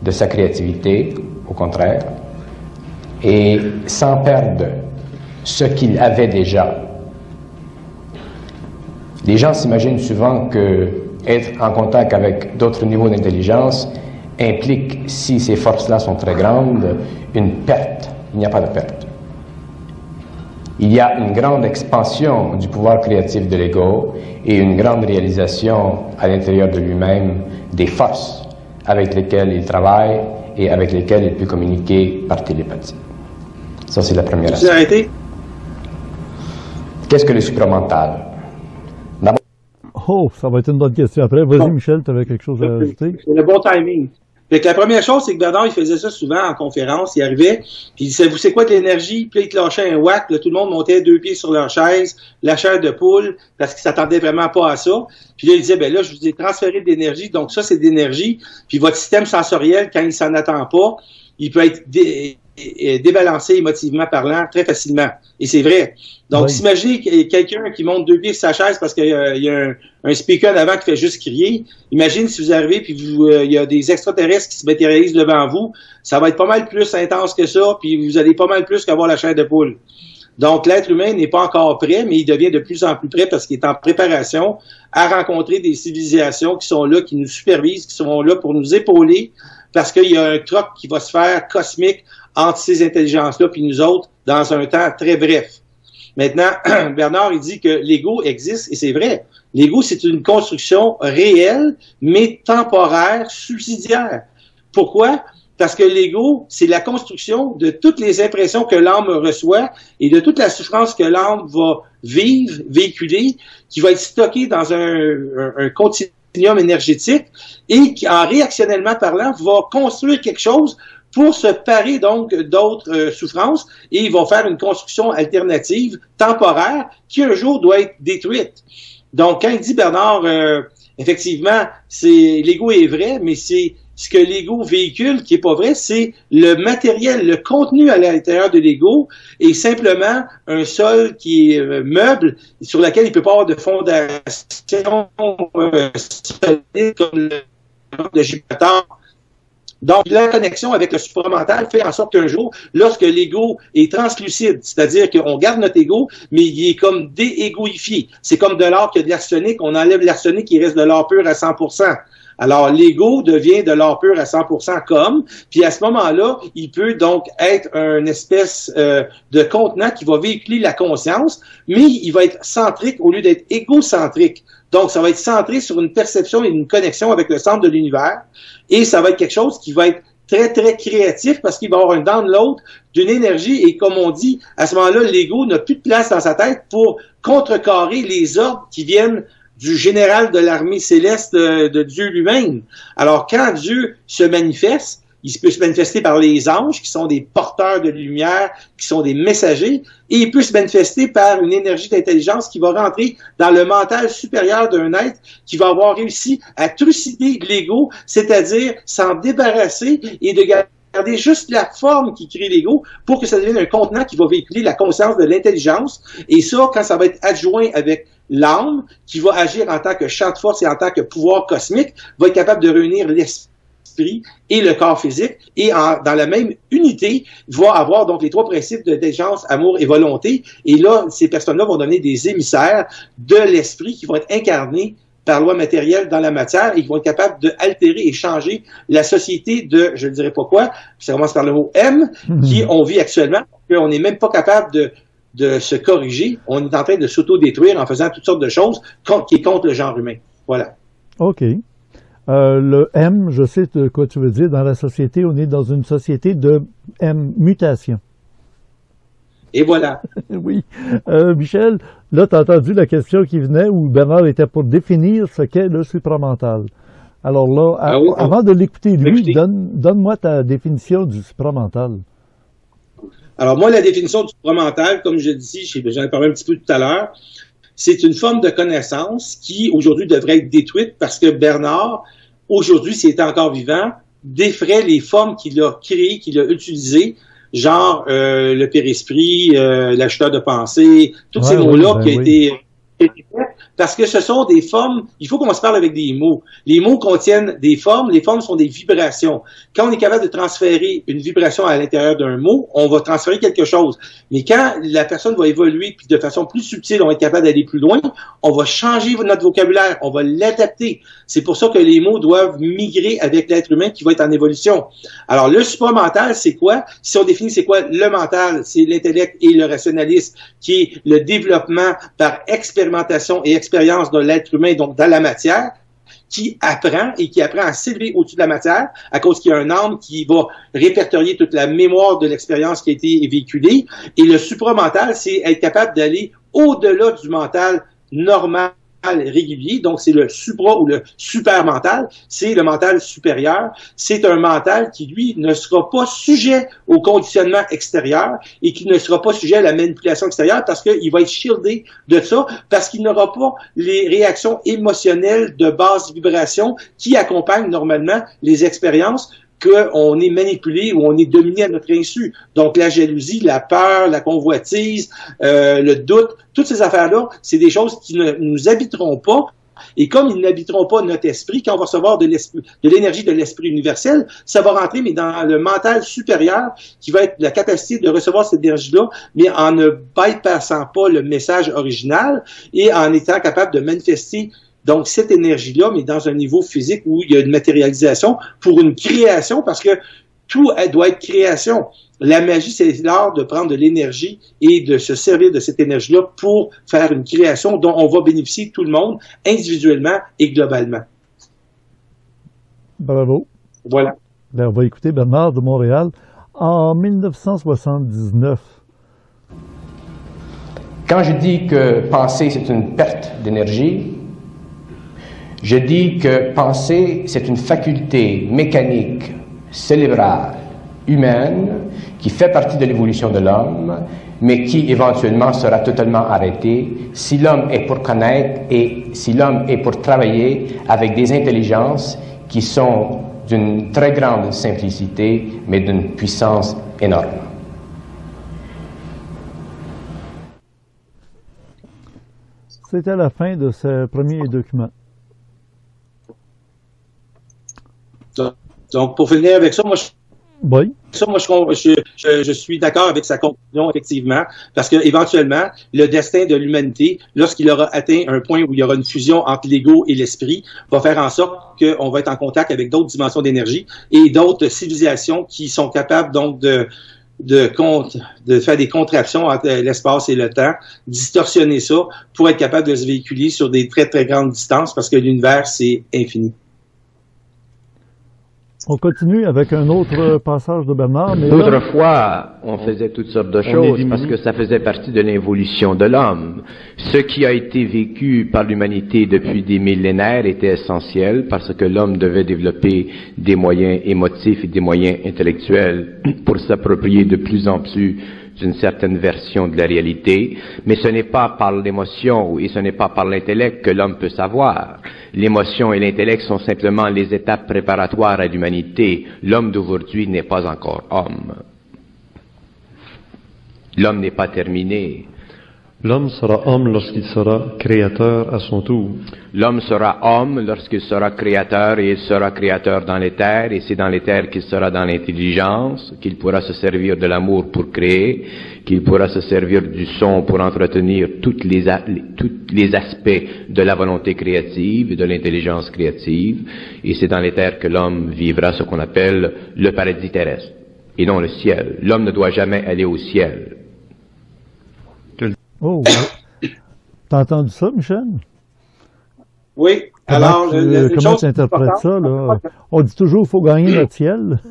de sa créativité, au contraire, et sans perdre ce qu'il avait déjà. Les gens s'imaginent souvent que être en contact avec d'autres niveaux d'intelligence implique, si ces forces-là sont très grandes, une perte. Il n'y a pas de perte. Il y a une grande expansion du pouvoir créatif de l'ego et une grande réalisation à l'intérieur de lui-même des forces avec lesquelles il travaille et avec lesquelles il peut communiquer par télépathie. Ça, c'est la première aspect. Qu'est-ce que le supramental? Oh, ça va être une bonne question après. Vas-y, Michel, tu avais quelque chose à ajouter? C'est le bon timing. Fait que la première chose, c'est que Bernard, il faisait ça souvent en conférence. Il arrivait, puis il disait, vous savez quoi de l'énergie? Puis là, il te lâchait un whack. Là, tout le monde montait 2 pieds sur leur chaise, la chair de poule, parce qu'il s'attendait vraiment pas à ça. Puis là, il disait, ben là, je vous ai transféré de l'énergie. Donc ça, c'est de l'énergie. Puis votre système sensoriel, quand il s'en attend pas, il peut être débalancé émotivement parlant très facilement. Et c'est vrai. Donc, s'imaginer quelqu'un qui monte 2 pieds sur sa chaise parce qu'il y a un speaker d'avant qui fait juste crier. Imagine si vous arrivez puis il y a des extraterrestres qui se matérialisent devant vous. Ça va être pas mal plus intense que ça, puis vous allez pas mal plus qu'avoir la chair de poule. Donc, l'être humain n'est pas encore prêt, mais il devient de plus en plus prêt parce qu'il est en préparation à rencontrer des civilisations qui sont là, qui nous supervisent, qui sont là pour nous épauler, parce qu'il y a un troc qui va se faire cosmique entre ces intelligences-là puis nous autres dans un temps très bref. Maintenant, Bernard, il dit que l'ego existe, et c'est vrai. L'ego, c'est une construction réelle, mais temporaire, subsidiaire. Pourquoi? Parce que l'ego, c'est la construction de toutes les impressions que l'âme reçoit et de toute la souffrance que l'âme va vivre, véhiculer, qui va être stockée dans un continuum énergétique et qui, en réactionnellement parlant, va construire quelque chose pour se parer donc d'autres souffrances, et ils vont faire une construction alternative, temporaire, qui un jour doit être détruite. Donc, quand il dit Bernard, effectivement, l'ego est vrai, mais c'est ce que l'ego véhicule qui est pas vrai, c'est le matériel, le contenu à l'intérieur de l'ego est simplement un sol qui est meuble, sur lequel il peut pas avoir de fondation solide comme le de Jupiter. Donc, la connexion avec le supramental fait en sorte qu'un jour, lorsque l'ego est translucide, c'est-à-dire qu'on garde notre ego, mais il est comme déégoïfié. C'est comme de l'or qui a de l'arsenic, on enlève l'arsenic, il reste de l'or pur à 100%. Alors, l'ego devient de l'or pur à 100% comme, puis à ce moment-là, il peut donc être une espèce de contenant qui va véhiculer la conscience, mais il va être centrique au lieu d'être égocentrique. Donc, ça va être centré sur une perception et une connexion avec le centre de l'univers, et ça va être quelque chose qui va être très, très créatif parce qu'il va avoir un download d'une énergie, et comme on dit, à ce moment-là, l'ego n'a plus de place dans sa tête pour contrecarrer les ordres qui viennent du général de l'armée céleste de Dieu lui-même. Alors, quand Dieu se manifeste, il peut se manifester par les anges, qui sont des porteurs de lumière, qui sont des messagers, et il peut se manifester par une énergie d'intelligence qui va rentrer dans le mental supérieur d'un être qui va avoir réussi à trucider l'ego, c'est-à-dire s'en débarrasser et de garder juste la forme qui crée l'ego pour que ça devienne un contenant qui va véhiculer la conscience de l'intelligence. Et ça, quand ça va être adjoint avec l'âme, qui va agir en tant que champ de force et en tant que pouvoir cosmique, va être capable de réunir l'esprit et le corps physique, et dans la même unité, va avoir donc les 3 principes d'intelligence, amour et volonté, et là, ces personnes-là vont devenir des émissaires de l'esprit qui vont être incarnés par loi matérielle dans la matière et qui vont être capables d'altérer et changer la société de, je ne dirais pas quoi, ça commence par le mot M, qui on vit actuellement, qu'on n'est même pas capable de se corriger. On est en train de s'auto-détruire en faisant toutes sortes de choses qui est contre le genre humain. Voilà. OK. Le M, je sais de quoi tu veux dire. Dans la société, on est dans une société de M, mutation. Et voilà. Oui. Michel, là, tu as entendu la question qui venait où Bernard était pour définir ce qu'est le supramental. Alors là, avant de l'écouter, lui, donne-moi ta définition du supramental. Alors moi, la définition du supramental, comme je dis, j'en ai parlé un petit peu tout à l'heure, c'est une forme de connaissance qui, aujourd'hui, devrait être détruite parce que Bernard, aujourd'hui, s'il était encore vivant, déferait les formes qu'il a créées, qu'il a utilisées, genre le périsprit, l'acheteur de pensée, tous ces mots-là qui ont été parce que ce sont des formes, il faut qu'on se parle avec des mots. Les mots contiennent des formes, les formes sont des vibrations. Quand on est capable de transférer une vibration à l'intérieur d'un mot, on va transférer quelque chose. Mais quand la personne va évoluer, puis de façon plus subtile, on va être capable d'aller plus loin, on va changer notre vocabulaire, on va l'adapter. C'est pour ça que les mots doivent migrer avec l'être humain qui va être en évolution. Alors, le supramental, c'est quoi? Si on définit c'est quoi le mental, c'est l'intellect et le rationalisme, qui est le développement par expérimentation et expérience de l'être humain, donc dans la matière, qui apprend et qui apprend à s'élever au-dessus de la matière à cause qu'il y a un âme qui va répertorier toute la mémoire de l'expérience qui a été véhiculée. Et le supramental, c'est être capable d'aller au-delà du mental normal régulier, donc c'est le supra ou le super mental, c'est le mental supérieur, c'est un mental qui, lui, ne sera pas sujet au conditionnement extérieur et qui ne sera pas sujet à la manipulation extérieure parce qu'il va être shieldé de ça, parce qu'il n'aura pas les réactions émotionnelles de basse vibration qui accompagnent normalement les expériences qu'on est manipulé ou on est dominé à notre insu. Donc, la jalousie, la peur, la convoitise, le doute, toutes ces affaires-là, c'est des choses qui ne nous habiteront pas. Et comme ils n'habiteront pas notre esprit, quand on va recevoir de l'énergie de l'esprit universel, ça va rentrer, mais dans le mental supérieur, qui va être la capacité de recevoir cette énergie-là, mais en ne bypassant pas le message original et en étant capable de manifester donc, cette énergie-là, mais dans un niveau physique où il y a une matérialisation pour une création, parce que tout doit être création. La magie, c'est l'art de prendre de l'énergie et de se servir de cette énergie-là pour faire une création dont on va bénéficier tout le monde, individuellement et globalement. Bravo. Voilà. Là, on va écouter Bernard de Montréal. En 1979. Quand je dis que penser, c'est une perte d'énergie, je dis que penser, c'est une faculté mécanique, cérébrale, humaine, qui fait partie de l'évolution de l'homme, mais qui éventuellement sera totalement arrêtée si l'homme est pour connaître et si l'homme est pour travailler avec des intelligences qui sont d'une très grande simplicité, mais d'une puissance énorme. C'était la fin de ce premier document. Donc, pour finir avec ça, moi, je suis d'accord avec sa conclusion, effectivement, parce que éventuellement, le destin de l'humanité, lorsqu'il aura atteint un point où il y aura une fusion entre l'ego et l'esprit, va faire en sorte qu'on va être en contact avec d'autres dimensions d'énergie et d'autres civilisations qui sont capables donc de faire des contraptions entre l'espace et le temps, distorsionner ça pour être capable de se véhiculer sur des très, très grandes distances parce que l'univers, c'est infini. On continue avec un autre passage de Bernard. Mais autrefois, on faisait toutes sortes de choses parce que ça faisait partie de l'évolution de l'homme. Ce qui a été vécu par l'humanité depuis des millénaires était essentiel parce que l'homme devait développer des moyens émotifs et des moyens intellectuels pour s'approprier de plus en plus d'une certaine version de la réalité, mais ce n'est pas par l'émotion et ce n'est pas par l'intellect que l'homme peut savoir. L'émotion et l'intellect sont simplement les étapes préparatoires à l'humanité. L'homme d'aujourd'hui n'est pas encore homme. L'homme n'est pas terminé. L'homme sera homme lorsqu'il sera créateur à son tour. L'homme sera homme lorsqu'il sera créateur, et il sera créateur dans les terres, et c'est dans les terres qu'il sera dans l'intelligence, qu'il pourra se servir de l'amour pour créer, qu'il pourra se servir du son pour entretenir tous les aspects de la volonté créative et de l'intelligence créative, et c'est dans les terres que l'homme vivra ce qu'on appelle le paradis terrestre, et non le ciel. L'homme ne doit jamais aller au ciel. Oh, t'as entendu ça, Michel? Oui. Comment tu interprètes ça, là? On dit toujours qu'il faut gagner notre ciel.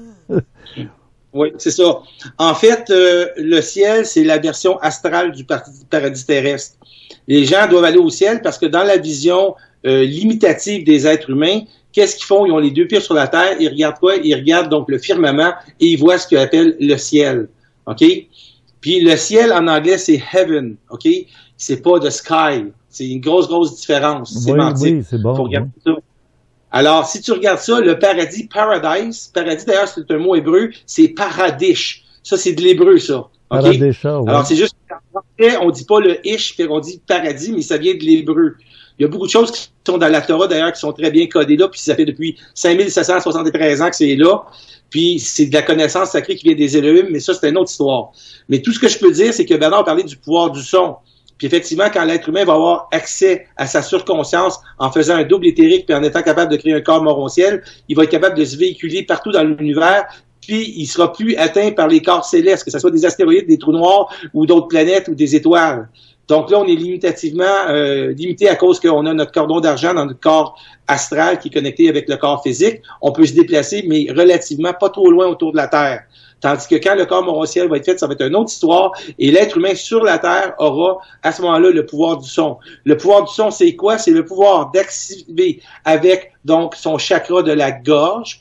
Oui, c'est ça. En fait, le ciel, c'est la version astrale du paradis terrestre. Les gens doivent aller au ciel parce que dans la vision limitative des êtres humains, qu'est-ce qu'ils font? Ils ont les deux pieds sur la terre, ils regardent quoi? Ils regardent donc le firmament et ils voient ce qu'ils appellent le ciel. OK? Puis le ciel en anglais, c'est heaven, OK? C'est pas the sky. C'est une grosse différence. C'est sémantique. Oui, c'est bon. Faut regarder ça. Alors, si tu regardes ça, le paradis d'ailleurs, c'est un mot hébreu, c'est paradish. Ça, c'est de l'hébreu, ça. OK? Paradisha, oui. Alors, c'est juste qu'en français, on dit pas le ish, on dit paradis, mais ça vient de l'hébreu. Il y a beaucoup de choses qui sont dans la Torah, d'ailleurs, qui sont très bien codées là, puis ça fait depuis 5773 ans que c'est là. Puis c'est de la connaissance sacrée qui vient des Elohim, mais ça, c'est une autre histoire. Mais tout ce que je peux dire, c'est que Bernard parlait du pouvoir du son. Puis effectivement, quand l'être humain va avoir accès à sa surconscience en faisant un double éthérique puis en étant capable de créer un corps morontiel, il va être capable de se véhiculer partout dans l'univers, puis il sera plus atteint par les corps célestes, que ce soit des astéroïdes, des trous noirs ou d'autres planètes ou des étoiles. Donc là, on est limité à cause qu'on a notre cordon d'argent dans notre corps astral qui est connecté avec le corps physique. On peut se déplacer, mais relativement pas trop loin autour de la Terre. Tandis que quand le corps morontiel va être fait, ça va être une autre histoire. Et l'être humain sur la Terre aura, à ce moment-là, le pouvoir du son. Le pouvoir du son, c'est quoi? C'est le pouvoir d'activer avec, donc, son chakra de la gorge,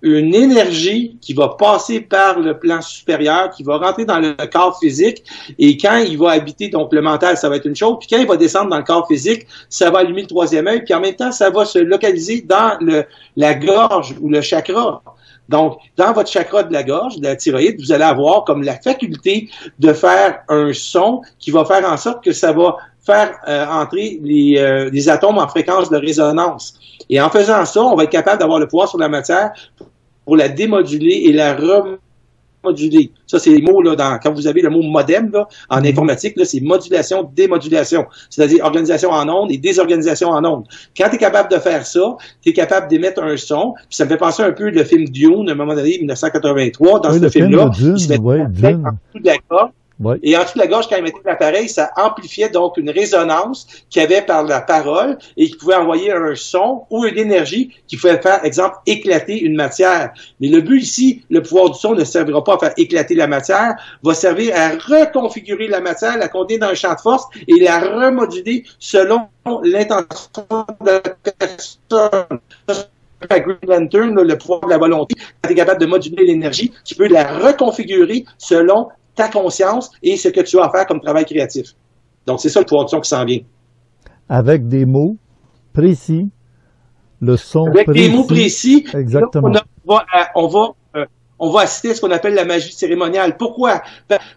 une énergie qui va passer par le plan supérieur, qui va rentrer dans le corps physique, et quand il va habiter, donc le mental, ça va être une chose, puis quand il va descendre dans le corps physique, ça va allumer le troisième œil, puis en même temps, ça va se localiser dans la gorge ou le chakra. Donc, dans votre chakra de la gorge, de la thyroïde, vous allez avoir comme la faculté de faire un son qui va faire en sorte que ça va faire entrer les atomes en fréquence de résonance. Et en faisant ça, on va être capable d'avoir le pouvoir sur la matière pour la démoduler et la remoduler. Ça, c'est les mots, là, quand vous avez le mot modem, là, en informatique, là, c'est modulation, démodulation. C'est-à-dire organisation en ondes et désorganisation en ondes. Quand tu es capable de faire ça, tu es capable d'émettre un son. Puis ça me fait penser un peu le film Dune, à un moment donné, 1983. Dans ce film-là, il se met en dessous de la gorge. Ouais. Et en dessous de la gorge, quand il mettait l'appareil, ça amplifiait donc une résonance qu'il y avait par la parole et qui pouvait envoyer un son ou une énergie qui pouvait faire, exemple, éclater une matière. Mais le but ici, le pouvoir du son ne servira pas à faire éclater la matière, va servir à reconfigurer la matière, la contenir dans un champ de force et la remoduler selon l'intention de la personne. À Green Lantern, le pouvoir de la volonté, quand tu es capable de moduler l'énergie, tu peux la reconfigurer selon ta conscience et ce que tu as à faire comme travail créatif. Donc, c'est ça le pouvoir du son qui s'en vient. Avec des mots précis, le son avec précis. Avec des mots précis, exactement. Là, on va assister à ce qu'on appelle la magie cérémoniale. Pourquoi?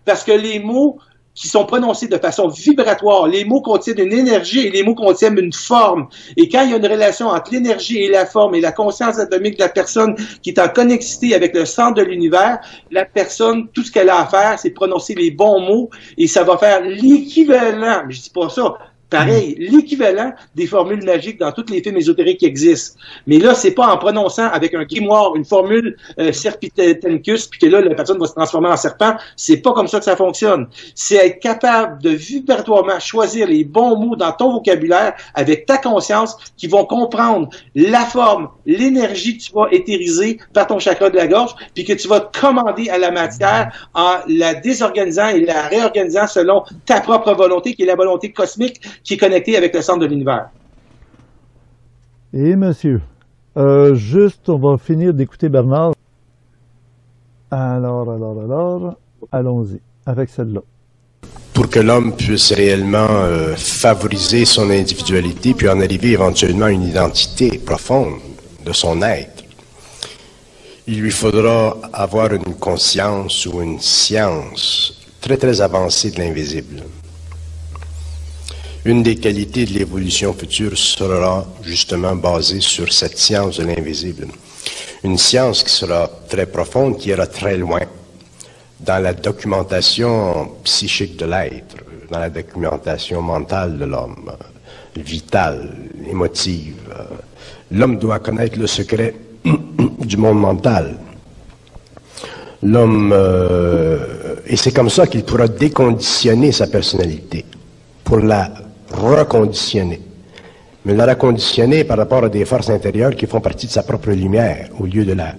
Parce que les mots qui sont prononcés de façon vibratoire, les mots contiennent une énergie et les mots contiennent une forme. Et quand il y a une relation entre l'énergie et la forme et la conscience atomique de la personne qui est en connectivité avec le centre de l'univers, la personne, tout ce qu'elle a à faire, c'est prononcer les bons mots et ça va faire l'équivalent, mais je dis pas ça, pareil, l'équivalent des formules magiques dans tous les films ésotériques qui existent. Mais là, c'est pas en prononçant avec un grimoire une formule Serpitencus, puis que là, la personne va se transformer en serpent. C'est pas comme ça que ça fonctionne. C'est être capable de vibratoirement choisir les bons mots dans ton vocabulaire avec ta conscience qui vont comprendre la forme, l'énergie que tu vas éthériser par ton chakra de la gorge, puis que tu vas commander à la matière en la désorganisant et la réorganisant selon ta propre volonté, qui est la volonté cosmique, qui est connecté avec le centre de l'univers. Et monsieur, juste, on va finir d'écouter Bernard. Alors, allons-y avec celle-là. Pour que l'homme puisse réellement favoriser son individualité, puis en arriver éventuellement à une identité profonde de son être, il lui faudra avoir une conscience ou une science très très avancée de l'invisible. Une des qualités de l'évolution future sera justement basée sur cette science de l'invisible. Une science qui sera très profonde, qui ira très loin dans la documentation psychique de l'être, dans la documentation mentale de l'homme, vitale, émotive. L'homme doit connaître le secret du monde mental. L'homme, et c'est comme ça qu'il pourra déconditionner sa personnalité, pour la reconditionner. Mais la reconditionner par rapport à des forces intérieures qui font partie de sa propre lumière, au lieu de la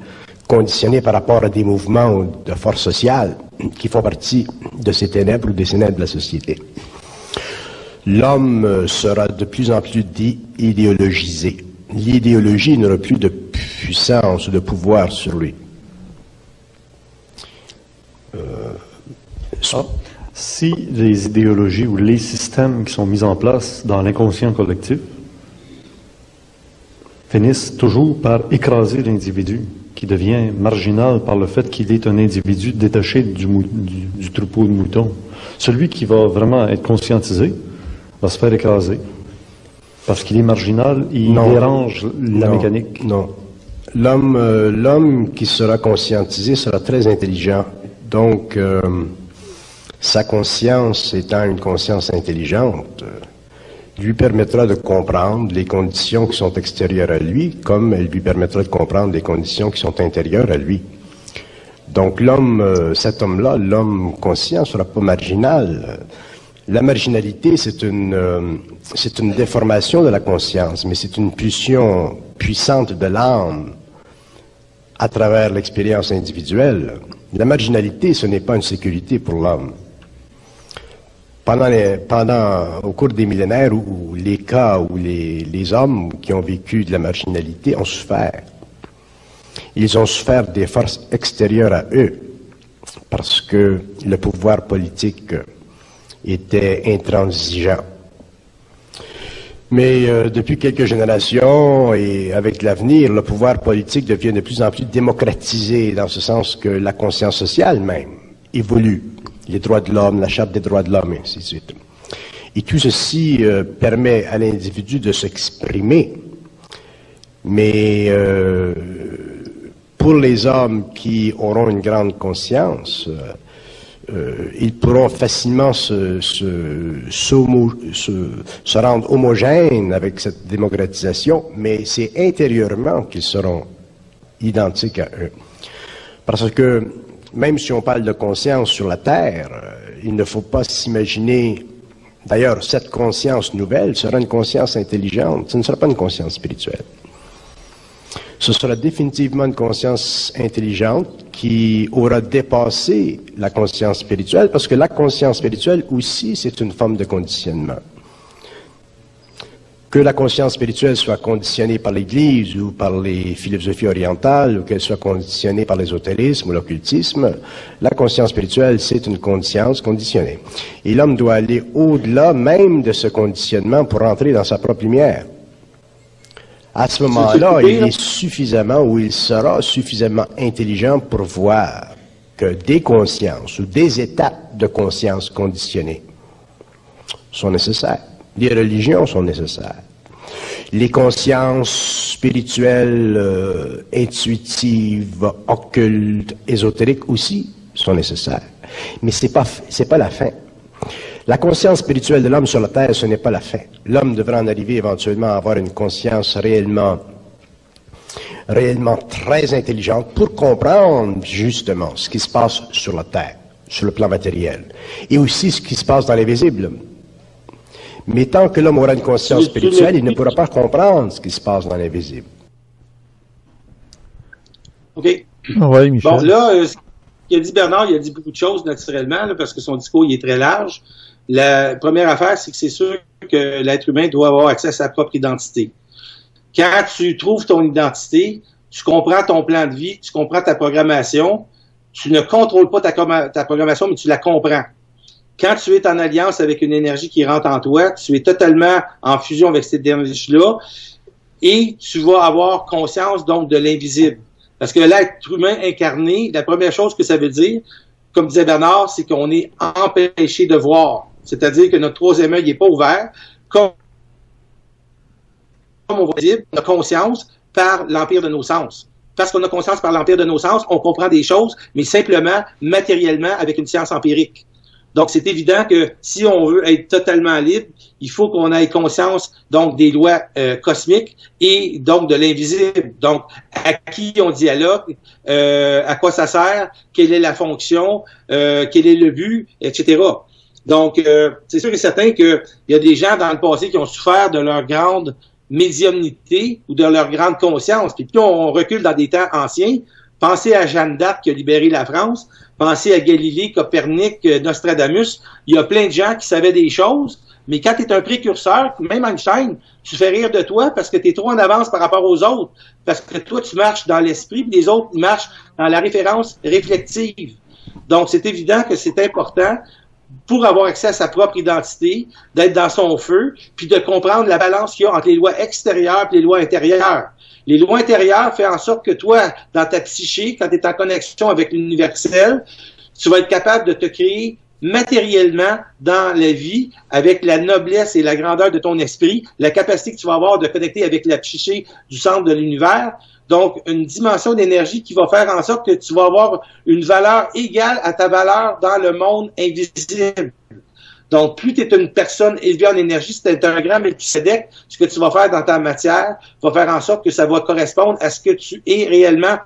conditionner par rapport à des mouvements de force sociale qui font partie de ces ténèbres ou des ténèbres de la société. L'homme sera de plus en plus idéologisé. L'idéologie n'aura plus de puissance ou de pouvoir sur lui. Si les idéologies ou les systèmes qui sont mis en place dans l'inconscient collectif finissent toujours par écraser l'individu, qui devient marginal par le fait qu'il est un individu détaché du troupeau de moutons. Celui qui va vraiment être conscientisé va se faire écraser. Parce qu'il est marginal, il dérange la mécanique. Non. L'homme qui sera conscientisé sera très intelligent. Donc, sa conscience étant une conscience intelligente, lui permettra de comprendre les conditions qui sont extérieures à lui, comme elle lui permettra de comprendre les conditions qui sont intérieures à lui. Donc l'homme, cet homme-là, l'homme conscient, ne sera pas marginal. La marginalité, c'est une déformation de la conscience, mais c'est une pulsion puissante de l'âme à travers l'expérience individuelle. La marginalité, ce n'est pas une sécurité pour l'homme. Au cours des millénaires, où les cas où les hommes qui ont vécu de la marginalité ont souffert. Ils ont souffert des forces extérieures à eux, parce que le pouvoir politique était intransigeant. Mais depuis quelques générations, et avec l'avenir, le pouvoir politique devient de plus en plus démocratisé, dans ce sens que la conscience sociale même évolue. Les droits de l'homme, la charte des droits de l'homme, et ainsi de suite. Et tout ceci permet à l'individu de s'exprimer, mais pour les hommes qui auront une grande conscience, ils pourront facilement se rendre homogènes avec cette démocratisation, mais c'est intérieurement qu'ils seront identiques à eux. Parce que même si on parle de conscience sur la Terre, il ne faut pas s'imaginer... D'ailleurs, cette conscience nouvelle sera une conscience intelligente, ce ne sera pas une conscience spirituelle. Ce sera définitivement une conscience intelligente qui aura dépassé la conscience spirituelle, parce que la conscience spirituelle aussi, c'est une forme de conditionnement. Que la conscience spirituelle soit conditionnée par l'Église ou par les philosophies orientales, ou qu'elle soit conditionnée par l'ésotérisme ou l'occultisme, la conscience spirituelle, c'est une conscience conditionnée. Et l'homme doit aller au-delà même de ce conditionnement pour entrer dans sa propre lumière. À ce moment-là, il est suffisamment, ou il sera suffisamment intelligent pour voir que des consciences ou des états de conscience conditionnés sont nécessaires. Les religions sont nécessaires. Les consciences spirituelles, intuitives, occultes, ésotériques aussi sont nécessaires. Mais c'est pas la fin. La conscience spirituelle de l'homme sur la terre, ce n'est pas la fin. L'homme devra en arriver éventuellement à avoir une conscience réellement très intelligente pour comprendre justement ce qui se passe sur la terre, sur le plan matériel, et aussi ce qui se passe dans l'invisible. Mais tant que l'homme aura une conscience spirituelle, il ne pourra pas comprendre ce qui se passe dans l'invisible. OK. Oui, Michel. Bon, là, ce qu'il a dit Bernard, il a dit beaucoup de choses naturellement, là, parce que son discours, il est très large. La première affaire, c'est que c'est sûr que l'être humain doit avoir accès à sa propre identité. Quand tu trouves ton identité, tu comprends ton plan de vie, tu comprends ta programmation, tu ne contrôles pas ta programmation, mais tu la comprends. Quand tu es en alliance avec une énergie qui rentre en toi, tu es totalement en fusion avec cette énergie-là et tu vas avoir conscience donc de l'invisible. Parce que l'être humain incarné, la première chose que ça veut dire, comme disait Bernard, c'est qu'on est empêché de voir. c'est-à-dire que notre troisième œil n'est pas ouvert, comme on va dire, on a conscience par l'empire de nos sens. Parce qu'on a conscience par l'empire de nos sens, on comprend des choses, mais simplement, matériellement, avec une science empirique. Donc, c'est évident que si on veut être totalement libre, il faut qu'on ait conscience donc des lois cosmiques et donc de l'invisible. Donc, à qui on dialogue, à quoi ça sert, quelle est la fonction, quel est le but, etc. Donc, c'est sûr et certain qu'il y a des gens dans le passé qui ont souffert de leur grande médiumnité ou de leur grande conscience. Puis plus on recule dans des temps anciens, pensez à Jeanne d'Arc qui a libéré la France, pensez à Galilée, Copernic, Nostradamus. Il y a plein de gens qui savaient des choses, mais quand tu es un précurseur, même Einstein, tu fais rire de toi parce que tu es trop en avance par rapport aux autres. Parce que toi, tu marches dans l'esprit, puis les autres, ils marchent dans la référence réflexive. Donc, c'est évident que c'est important pour avoir accès à sa propre identité, d'être dans son feu, puis de comprendre la balance qu'il y a entre les lois extérieures et les lois intérieures. Les lois intérieures font en sorte que toi, dans ta psyché, quand tu es en connexion avec l'universel, tu vas être capable de te créer matériellement dans la vie, avec la noblesse et la grandeur de ton esprit, la capacité que tu vas avoir de connecter avec la psyché du centre de l'univers. Donc, une dimension d'énergie qui va faire en sorte que tu vas avoir une valeur égale à ta valeur dans le monde invisible. Donc, plus tu es une personne élevée en énergie, si tu es un grand Melchisédek, ce que tu vas faire dans ta matière va faire en sorte que ça va correspondre à ce que tu es réellement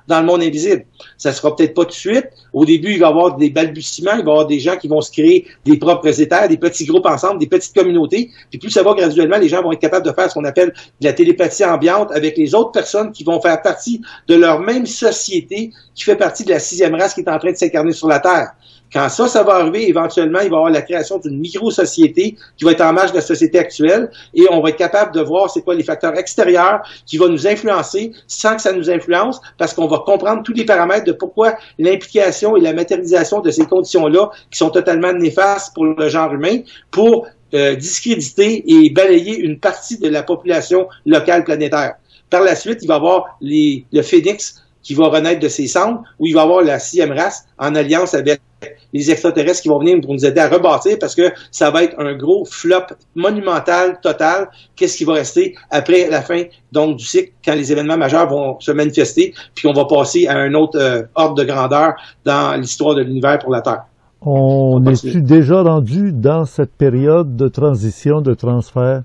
dans le monde invisible. Ça sera peut-être pas tout de suite. Au début, il va y avoir des balbutiements, il va y avoir des gens qui vont se créer des propres éthers, des petits groupes ensemble, des petites communautés. Puis plus ça va graduellement, les gens vont être capables de faire ce qu'on appelle de la télépathie ambiante avec les autres personnes qui vont faire partie de leur même société, qui fait partie de la 6e race qui est en train de s'incarner sur la Terre. Quand ça va arriver, éventuellement, il va y avoir la création d'une micro-société qui va être en marge de la société actuelle et on va être capable de voir c'est quoi les facteurs extérieurs qui vont nous influencer sans que ça nous influence parce qu'on va comprendre tous les paramètres de pourquoi l'implication et la matérialisation de ces conditions-là qui sont totalement néfastes pour le genre humain pour discréditer et balayer une partie de la population locale planétaire. Par la suite, il va y avoir le phénix qui va renaître de ses cendres, où il va y avoir la 6e race en alliance avec les extraterrestres qui vont venir pour nous aider à rebâtir parce que ça va être un gros flop monumental, total. Qu'est-ce qui va rester après la fin donc du cycle quand les événements majeurs vont se manifester puis on va passer à un autre ordre de grandeur dans l'histoire de l'univers pour la Terre. On est-tu déjà rendu dans cette période de transition, de transfert?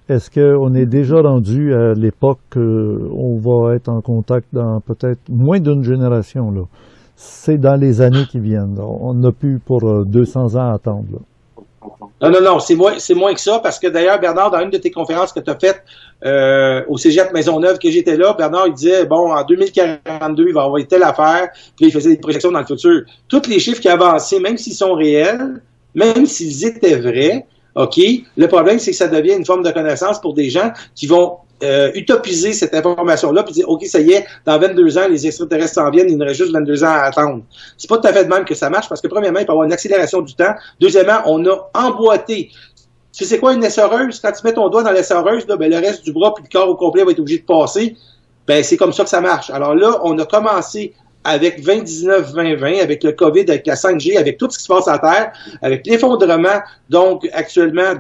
Est-ce qu'on est déjà rendu à l'époque où on va être en contact dans peut-être moins d'une génération, là? C'est dans les années qui viennent. On n'a plus pour 200 ans à attendre, là. Non, c'est moins que ça, parce que d'ailleurs, Bernard, dans une de tes conférences que tu as faites au Cégep Maisonneuve, que j'étais là, Bernard, il disait, bon, en 2042, il va y avoir telle affaire, puis il faisait des projections dans le futur. Tous les chiffres qui avançaient, même s'ils sont réels, même s'ils étaient vrais, OK, le problème, c'est que ça devient une forme de connaissance pour des gens qui vont utopiser cette information-là puis dire, OK, ça y est, dans 22 ans, les extraterrestres s'en viennent, il nous reste juste 22 ans à attendre. C'est pas tout à fait de même que ça marche parce que, premièrement, il peut y avoir une accélération du temps. Deuxièmement, on a emboîté. Tu sais, c'est quoi une essoreuse? Quand tu mets ton doigt dans l'essoreuse, là, ben, le reste du bras puis le corps au complet va être obligé de passer. Ben, c'est comme ça que ça marche. Alors là, on a commencé avec 2019-2020, avec le COVID, avec la 5G, avec tout ce qui se passe à Terre, avec l'effondrement, donc, actuellement,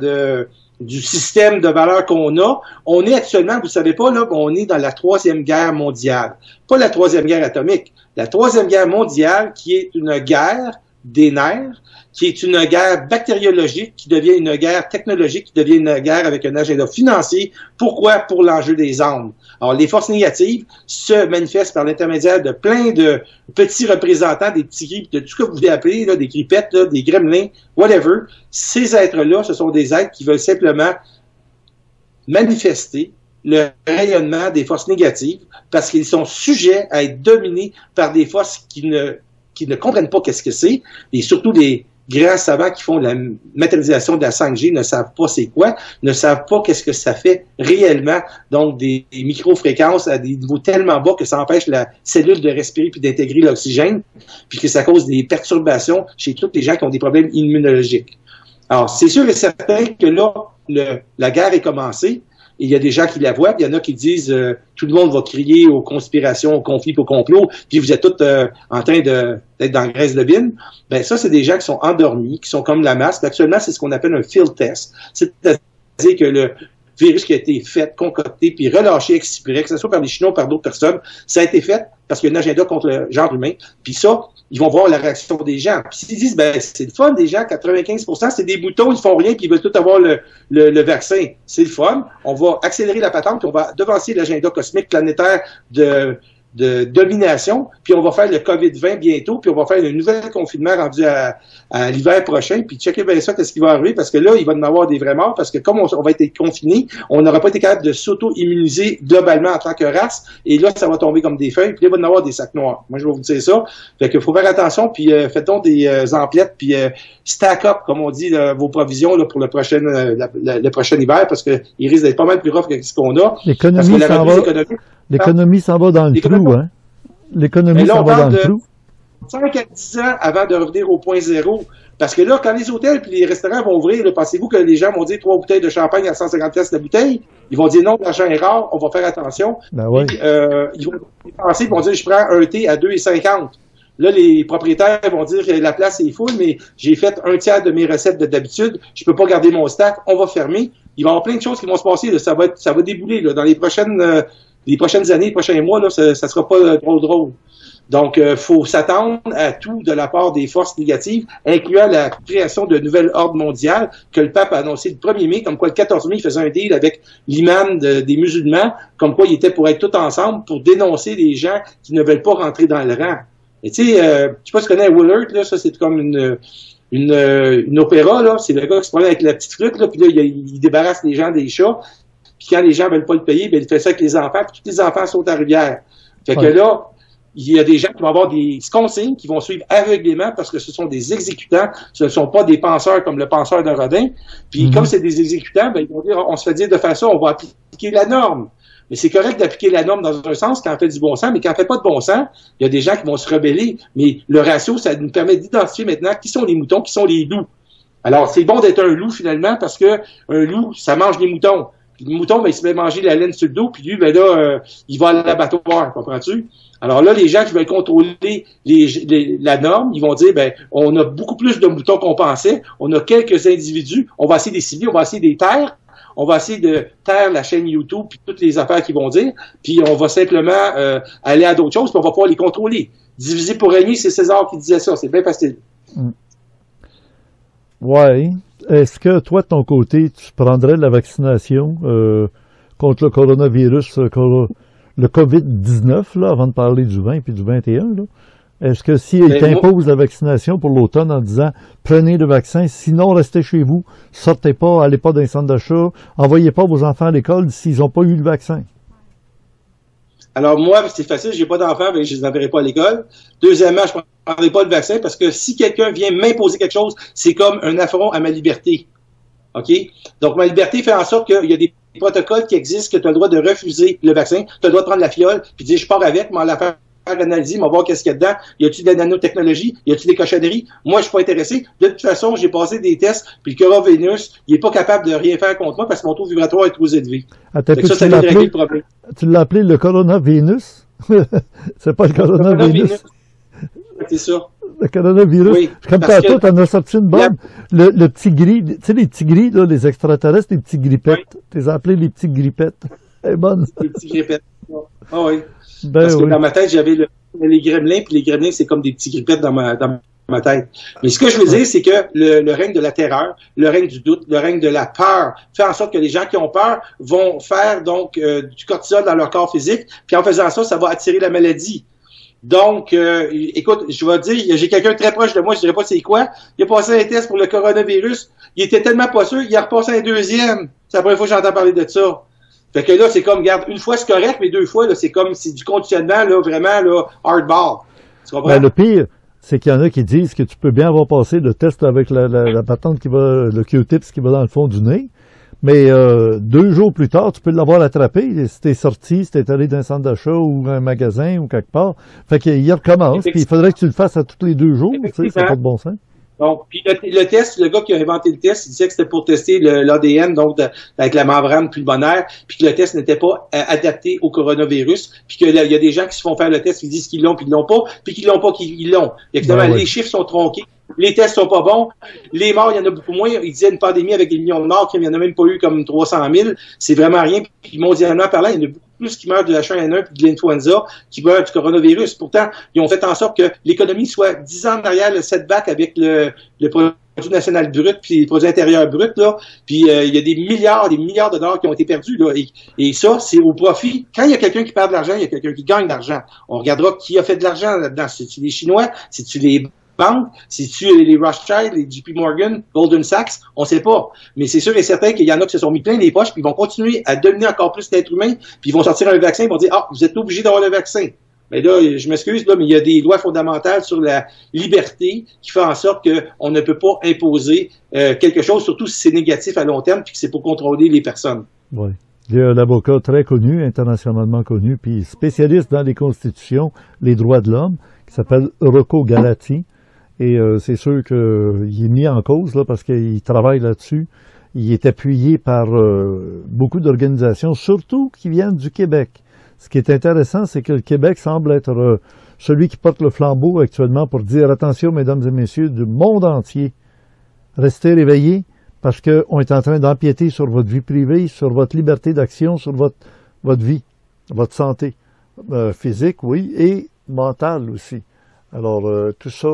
du système de valeurs qu'on a. On est actuellement, vous ne savez pas, là, on est dans la 3e guerre mondiale. Pas la 3e guerre atomique. La 3e guerre mondiale qui est une guerre des nerfs, qui est une guerre bactériologique, qui devient une guerre technologique, qui devient une guerre avec un agenda financier. Pourquoi? Pour l'enjeu des armes. Alors, les forces négatives se manifestent par l'intermédiaire de plein de petits représentants, des petits grippes, de tout ce que vous voulez appeler, là, des grippettes, là, des gremlins, whatever. Ces êtres-là, ce sont des êtres qui veulent simplement manifester le rayonnement des forces négatives parce qu'ils sont sujets à être dominés par des forces qui ne comprennent pas qu'est-ce que c'est, et surtout les grands savants qui font la matérialisation de la 5G ne savent pas c'est quoi, ne savent pas qu'est-ce que ça fait réellement, donc des micro-fréquences à des niveaux tellement bas que ça empêche la cellule de respirer puis d'intégrer l'oxygène, puis que ça cause des perturbations chez tous les gens qui ont des problèmes immunologiques. Alors, c'est sûr et certain que là, la guerre est commencée, Et il y a des gens qui la voient, puis il y en a qui disent tout le monde va crier aux conspirations, aux conflits, aux complots, puis vous êtes tous en train d'être dans la graisse de bine. Ben ça, c'est des gens qui sont endormis, qui sont comme la masse. Actuellement, c'est ce qu'on appelle un field test. C'est-à-dire que le virus qui a été fait, concocté, puis relâché, expiré, que ce soit par les Chinois ou par d'autres personnes, ça a été fait parce qu'il y a un agenda contre le genre humain. Puis ça, ils vont voir la réaction des gens. Puis s'ils disent, ben c'est le fun des gens, 95%, c'est des boutons, ils font rien, puis ils veulent tout avoir le vaccin. C'est le fun. On va accélérer la patente, puis on va devancer l'agenda cosmique planétaire de domination, puis on va faire le COVID-20 bientôt, puis on va faire un nouvel confinement rendu à l'hiver prochain, puis checker bien ça, qu'est-ce qui va arriver, parce que là, il va y en avoir des vrais morts, parce que comme on va être confinés, on n'aura pas été capable de s'auto-immuniser globalement en tant que race, et là, ça va tomber comme des feuilles, puis là, il va y en avoir des sacs noirs. Moi, je vais vous dire ça. Fait qu'il faut faire attention, puis faites donc des emplettes, puis stack up, comme on dit, vos provisions là, pour le prochain hiver, parce que il risque d'être pas mal plus rough que ce qu'on a. L'économie s'en va dans le trou, hein? L'économie s'en va dans le trou. 5 à 10 ans avant de revenir au point zéro. Parce que là, quand les hôtels et les restaurants vont ouvrir, là, pensez-vous que les gens vont dire 3 bouteilles de champagne à 150 pièces la bouteille? Ils vont dire non, l'argent est rare, on va faire attention. Ben ouais. Puis, ils vont penser, ils vont dire je prends un thé à 2,50. Là, les propriétaires vont dire la place est full, mais j'ai fait un tiers de mes recettes d'habitude, je peux pas garder mon stack, on va fermer. Il va y avoir plein de choses qui vont se passer, là. Ça va débouler là, dans les prochaines années, les prochains mois, là, ça sera pas drôle. Donc, faut s'attendre à tout de la part des forces négatives, incluant la création de nouvelles ordres mondiales que le pape a annoncé le 1er mai, comme quoi le 14 mai, il faisait un deal avec l'imam des musulmans, comme quoi il était pour être tout ensemble pour dénoncer les gens qui ne veulent pas rentrer dans le rang. Et tu sais, je sais pas si tu connais Willard, là, ça c'est comme une opéra, là, c'est le gars qui se promène avec la petite flûte, là, puis là, il débarrasse les gens des chats, puis quand les gens veulent pas le payer, ben il fait ça avec les enfants, puis tous les enfants sautent à la rivière. Fait que là, il y a des gens qui vont avoir des consignes qui vont suivre aveuglément parce que ce sont des exécutants, ce ne sont pas des penseurs comme le penseur de Rodin. Puis comme c'est des exécutants, ben ils vont dire, on se fait dire de faire ça, on va appliquer la norme. Mais c'est correct d'appliquer la norme dans un sens quand on fait du bon sens, mais quand on fait pas de bon sens, il y a des gens qui vont se rebeller. Mais le ratio, ça nous permet d'identifier maintenant qui sont les moutons, qui sont les loups. Alors, c'est bon d'être un loup finalement parce que un loup, ça mange les moutons. Puis le mouton, ben, il se met manger la laine sur le dos, puis lui, ben là, il va à l'abattoir, comprends-tu? Alors là, les gens qui veulent contrôler la norme, ils vont dire, ben, on a beaucoup plus de moutons qu'on pensait, on a quelques individus, on va essayer de les cibler, on va essayer de les taire, on va essayer de taire la chaîne YouTube, puis toutes les affaires qu'ils vont dire, puis on va simplement aller à d'autres choses, puis on va pouvoir les contrôler. Diviser pour régner, c'est César qui disait ça, c'est bien facile. Ouais. Est-ce que toi, de ton côté, tu prendrais la vaccination contre le coronavirus, le COVID-19, là, avant de parler du 20 puis du 21, là? Est-ce que s'il t'impose la vaccination pour l'automne en disant prenez le vaccin, sinon restez chez vous, sortez pas, allez pas dans les centres d'achat, envoyez pas vos enfants à l'école s'ils n'ont pas eu le vaccin? Alors moi, c'est facile, j'ai pas d'enfants, mais je les enverrai pas à l'école. Deuxièmement, je prendrai pas le vaccin parce que si quelqu'un vient m'imposer quelque chose, c'est comme un affront à ma liberté. OK? Donc, ma liberté fait en sorte qu'il y a des protocoles qui existent, que tu as le droit de refuser le vaccin, tu as le droit de prendre la fiole, puis dire je pars avec, m'en la faire analyser, m'en voir qu'est-ce qu'il y a dedans. Y a-t-il de la nanotechnologie? Y a-t-il des cochonneries? Moi, je suis pas intéressé. De toute façon, j'ai passé des tests, puis le coronavirus, il est pas capable de rien faire contre moi parce que mon taux vibratoire est trop élevé. Ça vient de régler le problème. Tu l'as appelé le coronavirus? C'est pas le coronavirus? C'est ça. Le coronavirus. Oui, comme tantôt, t'en as sorti une bonne. Le petit gris, tu sais, les petits gris, là, les extraterrestres, les petits grippettes. Oui. Tu les as appelés les petits grippettes. C'est bonne. Les petits grippettes. Ah oui. Ben parce que dans ma tête, j'avais les gremlins, puis les gremlins, c'est comme des petits grippettes dans ma tête. Mais ce que je veux dire, c'est que le règne de la terreur, le règne du doute, le règne de la peur fait en sorte que les gens qui ont peur vont faire donc du cortisol dans leur corps physique, puis en faisant ça, ça va attirer la maladie. Donc, écoute, je vais dire, j'ai quelqu'un très proche de moi, je dirais pas c'est quoi, il a passé un test pour le coronavirus, il était tellement pas sûr, il a repassé un deuxième. C'est la première fois que j'entends parler de ça. Fait que là, c'est comme, regarde, une fois c'est correct, mais deux fois, là, c'est comme, c'est du conditionnement, là, vraiment, là, hardball. Tu comprends? Ben, le pire, c'est qu'il y en a qui disent que tu peux bien avoir passé le test avec la patente qui va, le Q-tips qui va dans le fond du nez, mais 2 jours plus tard, tu peux l'avoir attrapé si t'es sorti, si t'es allé dans un centre d'achat ou un magasin ou quelque part. Fait qu'il recommence, puis il faudrait que tu le fasses à tous les 2 jours, tu sais, ça n'a pas de bon sens. Donc, puis le test, le gars qui a inventé le test, il disait que c'était pour tester l'ADN, donc avec la membrane pulmonaire, puis que le test n'était pas adapté au coronavirus, puis qu'il y a des gens qui se font faire le test, qui disent qu'ils l'ont, puis ils l'ont pas, puis qu'ils l'ont pas, qu'ils l'ont. Évidemment, les chiffres sont tronqués, les tests sont pas bons, les morts, il y en a beaucoup moins. Il disait une pandémie avec des millions de morts, qu'il n'y en a même pas eu comme 300 000. C'est vraiment rien. Puis mondialement parlant, il y en a beaucoup plus qui meurent de H1N1 puis de l'influenza qui meurent du coronavirus. Pourtant, ils ont fait en sorte que l'économie soit 10 ans derrière le setback avec le produit national brut puis le produit intérieur brut, là. Puis il y a des milliards de dollars qui ont été perdus, là. Et ça, c'est au profit. Quand il y a quelqu'un qui perd de l'argent, il y a quelqu'un qui gagne de l'argent. On regardera qui a fait de l'argent là-dedans. C'est-tu les Chinois? C'est-tu les banques? C'est-tu les Rothschild, les JP Morgan, Goldman Sachs? On sait pas. Mais c'est sûr et certain qu'il y en a qui se sont mis plein les poches, puis ils vont continuer à devenir encore plus d'êtres humains, puis ils vont sortir un vaccin, ils vont dire, vous êtes obligés d'avoir le vaccin. Mais là, je m'excuse, là, mais il y a des lois fondamentales sur la liberté qui font en sorte qu'on ne peut pas imposer quelque chose, surtout si c'est négatif à long terme, puis que c'est pour contrôler les personnes. Oui. Il y a un avocat très connu, internationalement connu, puis spécialiste dans les constitutions, les droits de l'homme, qui s'appelle Rocco Galati. Et c'est sûr qu'il est mis en cause là parce qu'il travaille là-dessus. Il est appuyé par beaucoup d'organisations, surtout qui viennent du Québec. Ce qui est intéressant, c'est que le Québec semble être celui qui porte le flambeau actuellement pour dire attention, mesdames et messieurs du monde entier, restez réveillés parce qu'on est en train d'empiéter sur votre vie privée, sur votre liberté d'action, sur votre vie, votre santé physique, oui, et mentale aussi. Alors, tout ça,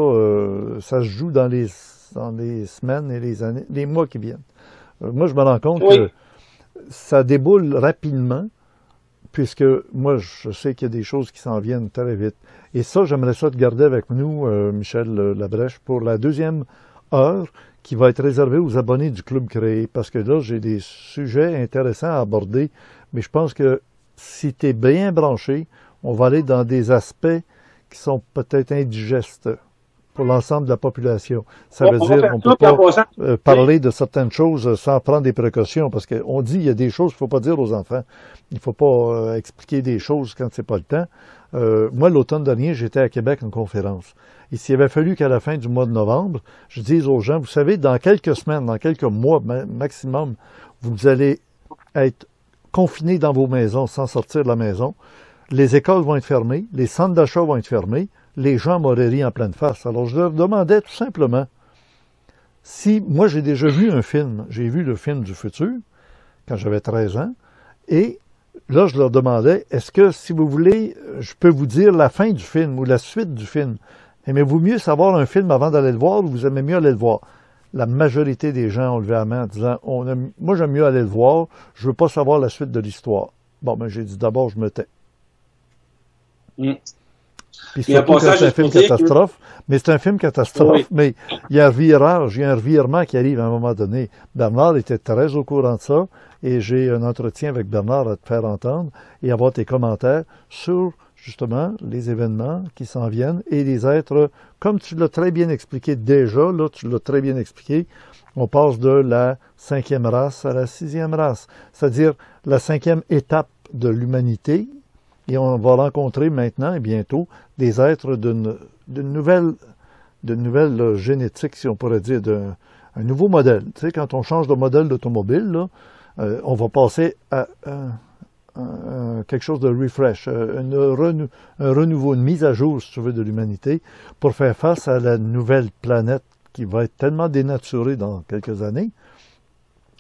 ça se joue dans les semaines et les années, les mois qui viennent. Moi, je me rends compte que ça déboule rapidement, puisque moi, je sais qu'il y a des choses qui s'en viennent très vite. Et ça, j'aimerais ça te garder avec nous, Michel Labrèche, pour la deuxième heure qui va être réservée aux abonnés du Club Créé, parce que là, j'ai des sujets intéressants à aborder, mais je pense que si tu es bien branché, on va aller dans des aspects qui sont peut-être indigestes pour l'ensemble de la population. Ça veut dire qu'on ne peut pas parler de certaines choses sans prendre des précautions, parce qu'on dit qu'il y a des choses qu'il ne faut pas dire aux enfants. Il ne faut pas expliquer des choses quand c'est pas le temps. Moi, l'automne dernier, j'étais à Québec en conférence. Et s'il avait fallu qu'à la fin du mois de novembre, je dise aux gens, vous savez, dans quelques semaines, dans quelques mois maximum, vous allez être confinés dans vos maisons sans sortir de la maison. Les écoles vont être fermées, les centres d'achat vont être fermés, les gens m'auraient ri en pleine face. Alors, je leur demandais tout simplement, si, moi, j'ai déjà vu un film, j'ai vu le film du futur, quand j'avais 13 ans, et là, je leur demandais, est-ce que, si vous voulez, je peux vous dire la fin du film ou la suite du film? Aimez-vous mieux savoir un film avant d'aller le voir ou vous aimez mieux aller le voir? La majorité des gens ont levé la main en disant, moi, j'aime mieux aller le voir, je veux pas savoir la suite de l'histoire. Bon, ben, j'ai dit, d'abord, je me tais. Puis surtout quand c'est un film catastrophe, mais c'est un film catastrophe, mais il y a un virage, il y a un revirement qui arrive à un moment donné. Bernard était très au courant de ça, et j'ai un entretien avec Bernard à te faire entendre et avoir tes commentaires sur, justement, les événements qui s'en viennent et les êtres, comme tu l'as très bien expliqué déjà, là, tu l'as très bien expliqué, on passe de la 5e race à la 6e race, c'est-à-dire la 5e étape de l'humanité. Et on va rencontrer maintenant et bientôt des êtres d'une nouvelle génétique, si on pourrait dire, d'un nouveau modèle. Tu sais, quand on change de modèle d'automobile, là, on va passer à quelque chose de refresh, un renouveau, une mise à jour, si tu veux, de l'humanité pour faire face à la nouvelle planète qui va être tellement dénaturée dans quelques années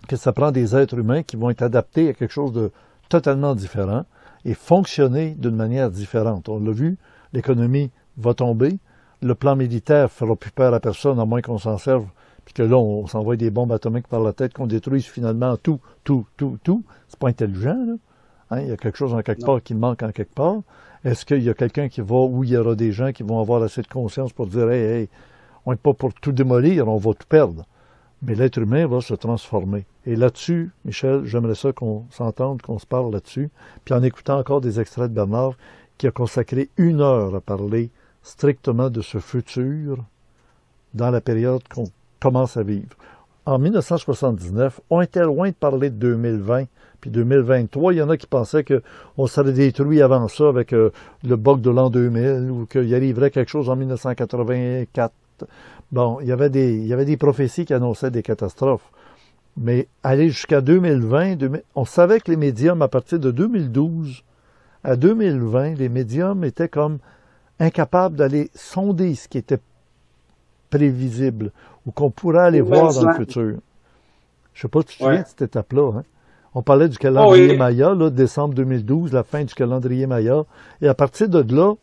que ça prend des êtres humains qui vont être adaptés à quelque chose de totalement différent et fonctionner d'une manière différente. On l'a vu, l'économie va tomber, le plan militaire ne fera plus peur à personne, à moins qu'on s'en serve, puis que là, on s'envoie des bombes atomiques par la tête, qu'on détruise finalement tout. C'est pas intelligent, là. Hein? Il y a quelque chose en quelque part qui manque en quelque part. Est-ce qu'il y a quelqu'un qui va, où il y aura des gens qui vont avoir assez de conscience pour dire, hey, on n'est pas pour tout démolir, on va tout perdre. Mais l'être humain va se transformer. Et là-dessus, Michel, j'aimerais ça qu'on s'entende, qu'on se parle là-dessus. Puis en écoutant encore des extraits de Bernard, qui a consacré 1 heure à parler strictement de ce futur dans la période qu'on commence à vivre. En 1979, on était loin de parler de 2020, puis 2023. Il y en a qui pensaient qu'on serait détruit avant ça avec le bug de l'an 2000, ou qu'il arriverait quelque chose en 1984, Bon, il y avait des prophéties qui annonçaient des catastrophes. Mais aller jusqu'à 2020, on savait que les médiums, à partir de 2012 à 2020, les médiums étaient comme incapables d'aller sonder ce qui était prévisible ou qu'on pourrait aller voir dans le futur. Je ne sais pas si tu te souviens de cette étape-là. Hein? On parlait du calendrier Maya, là, décembre 2012, la fin du calendrier Maya. Et à partir de là,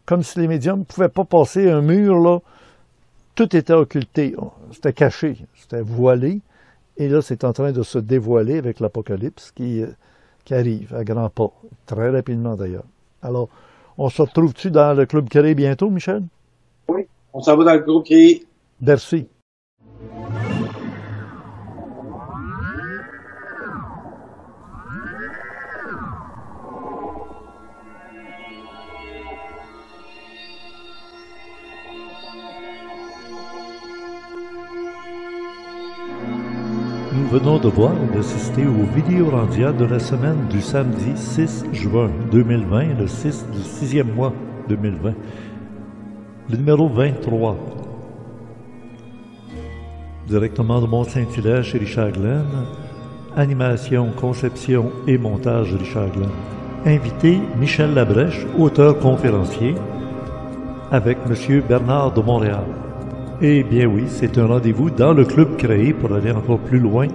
comme si les médiums ne pouvaient pas passer un mur, là, tout était occulté. C'était caché, c'était voilé. Et là, c'est en train de se dévoiler avec l'Apocalypse qui arrive à grands pas, très rapidement d'ailleurs. Alors, on se retrouve-tu dans le Club Créé bientôt, Michel? Oui, on s'en va dans le Club Créé. Merci. Nous venons de voir et d'assister au Vidéorandia de la semaine du samedi 6 juin 2020, le 6 du 6e mois 2020, le numéro 23. Directement de Mont-Saint-Hilaire chez Richard Glenn, animation, conception et montage Richard Glenn. Invité Michel Labrèche, auteur-conférencier, avec M. Bernard de Montréal. Eh bien oui, c'est un rendez-vous dans le Club Créé pour aller encore plus loin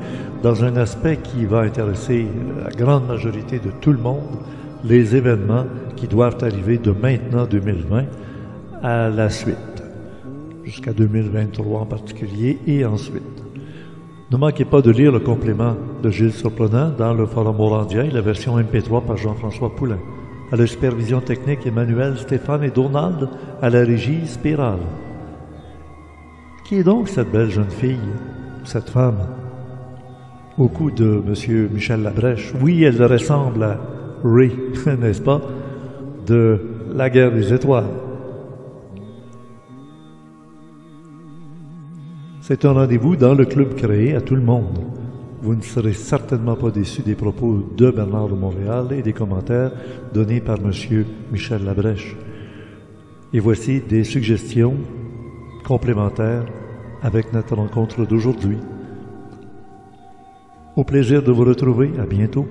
dans un aspect qui va intéresser la grande majorité de tout le monde, les événements qui doivent arriver de maintenant 2020 à la suite, jusqu'à 2023 en particulier et ensuite. Ne manquez pas de lire le complément de Gilles Surprenant dans le Forum Orandia et la version MP3 par Jean-François Poulain. À la supervision technique, Emmanuel, Stéphane et Donald, à la régie Spirale. Qui est donc cette belle jeune fille, cette femme, au cou de M. Michel Labrèche? Oui, elle ressemble à Ray, n'est-ce pas, de La Guerre des Étoiles. C'est un rendez-vous dans le Club Créé à tout le monde. Vous ne serez certainement pas déçus des propos de Bernard de Montréal et des commentaires donnés par M. Michel Labrèche. Et voici des suggestions complémentaires avec notre rencontre d'aujourd'hui. Au plaisir de vous retrouver. À bientôt.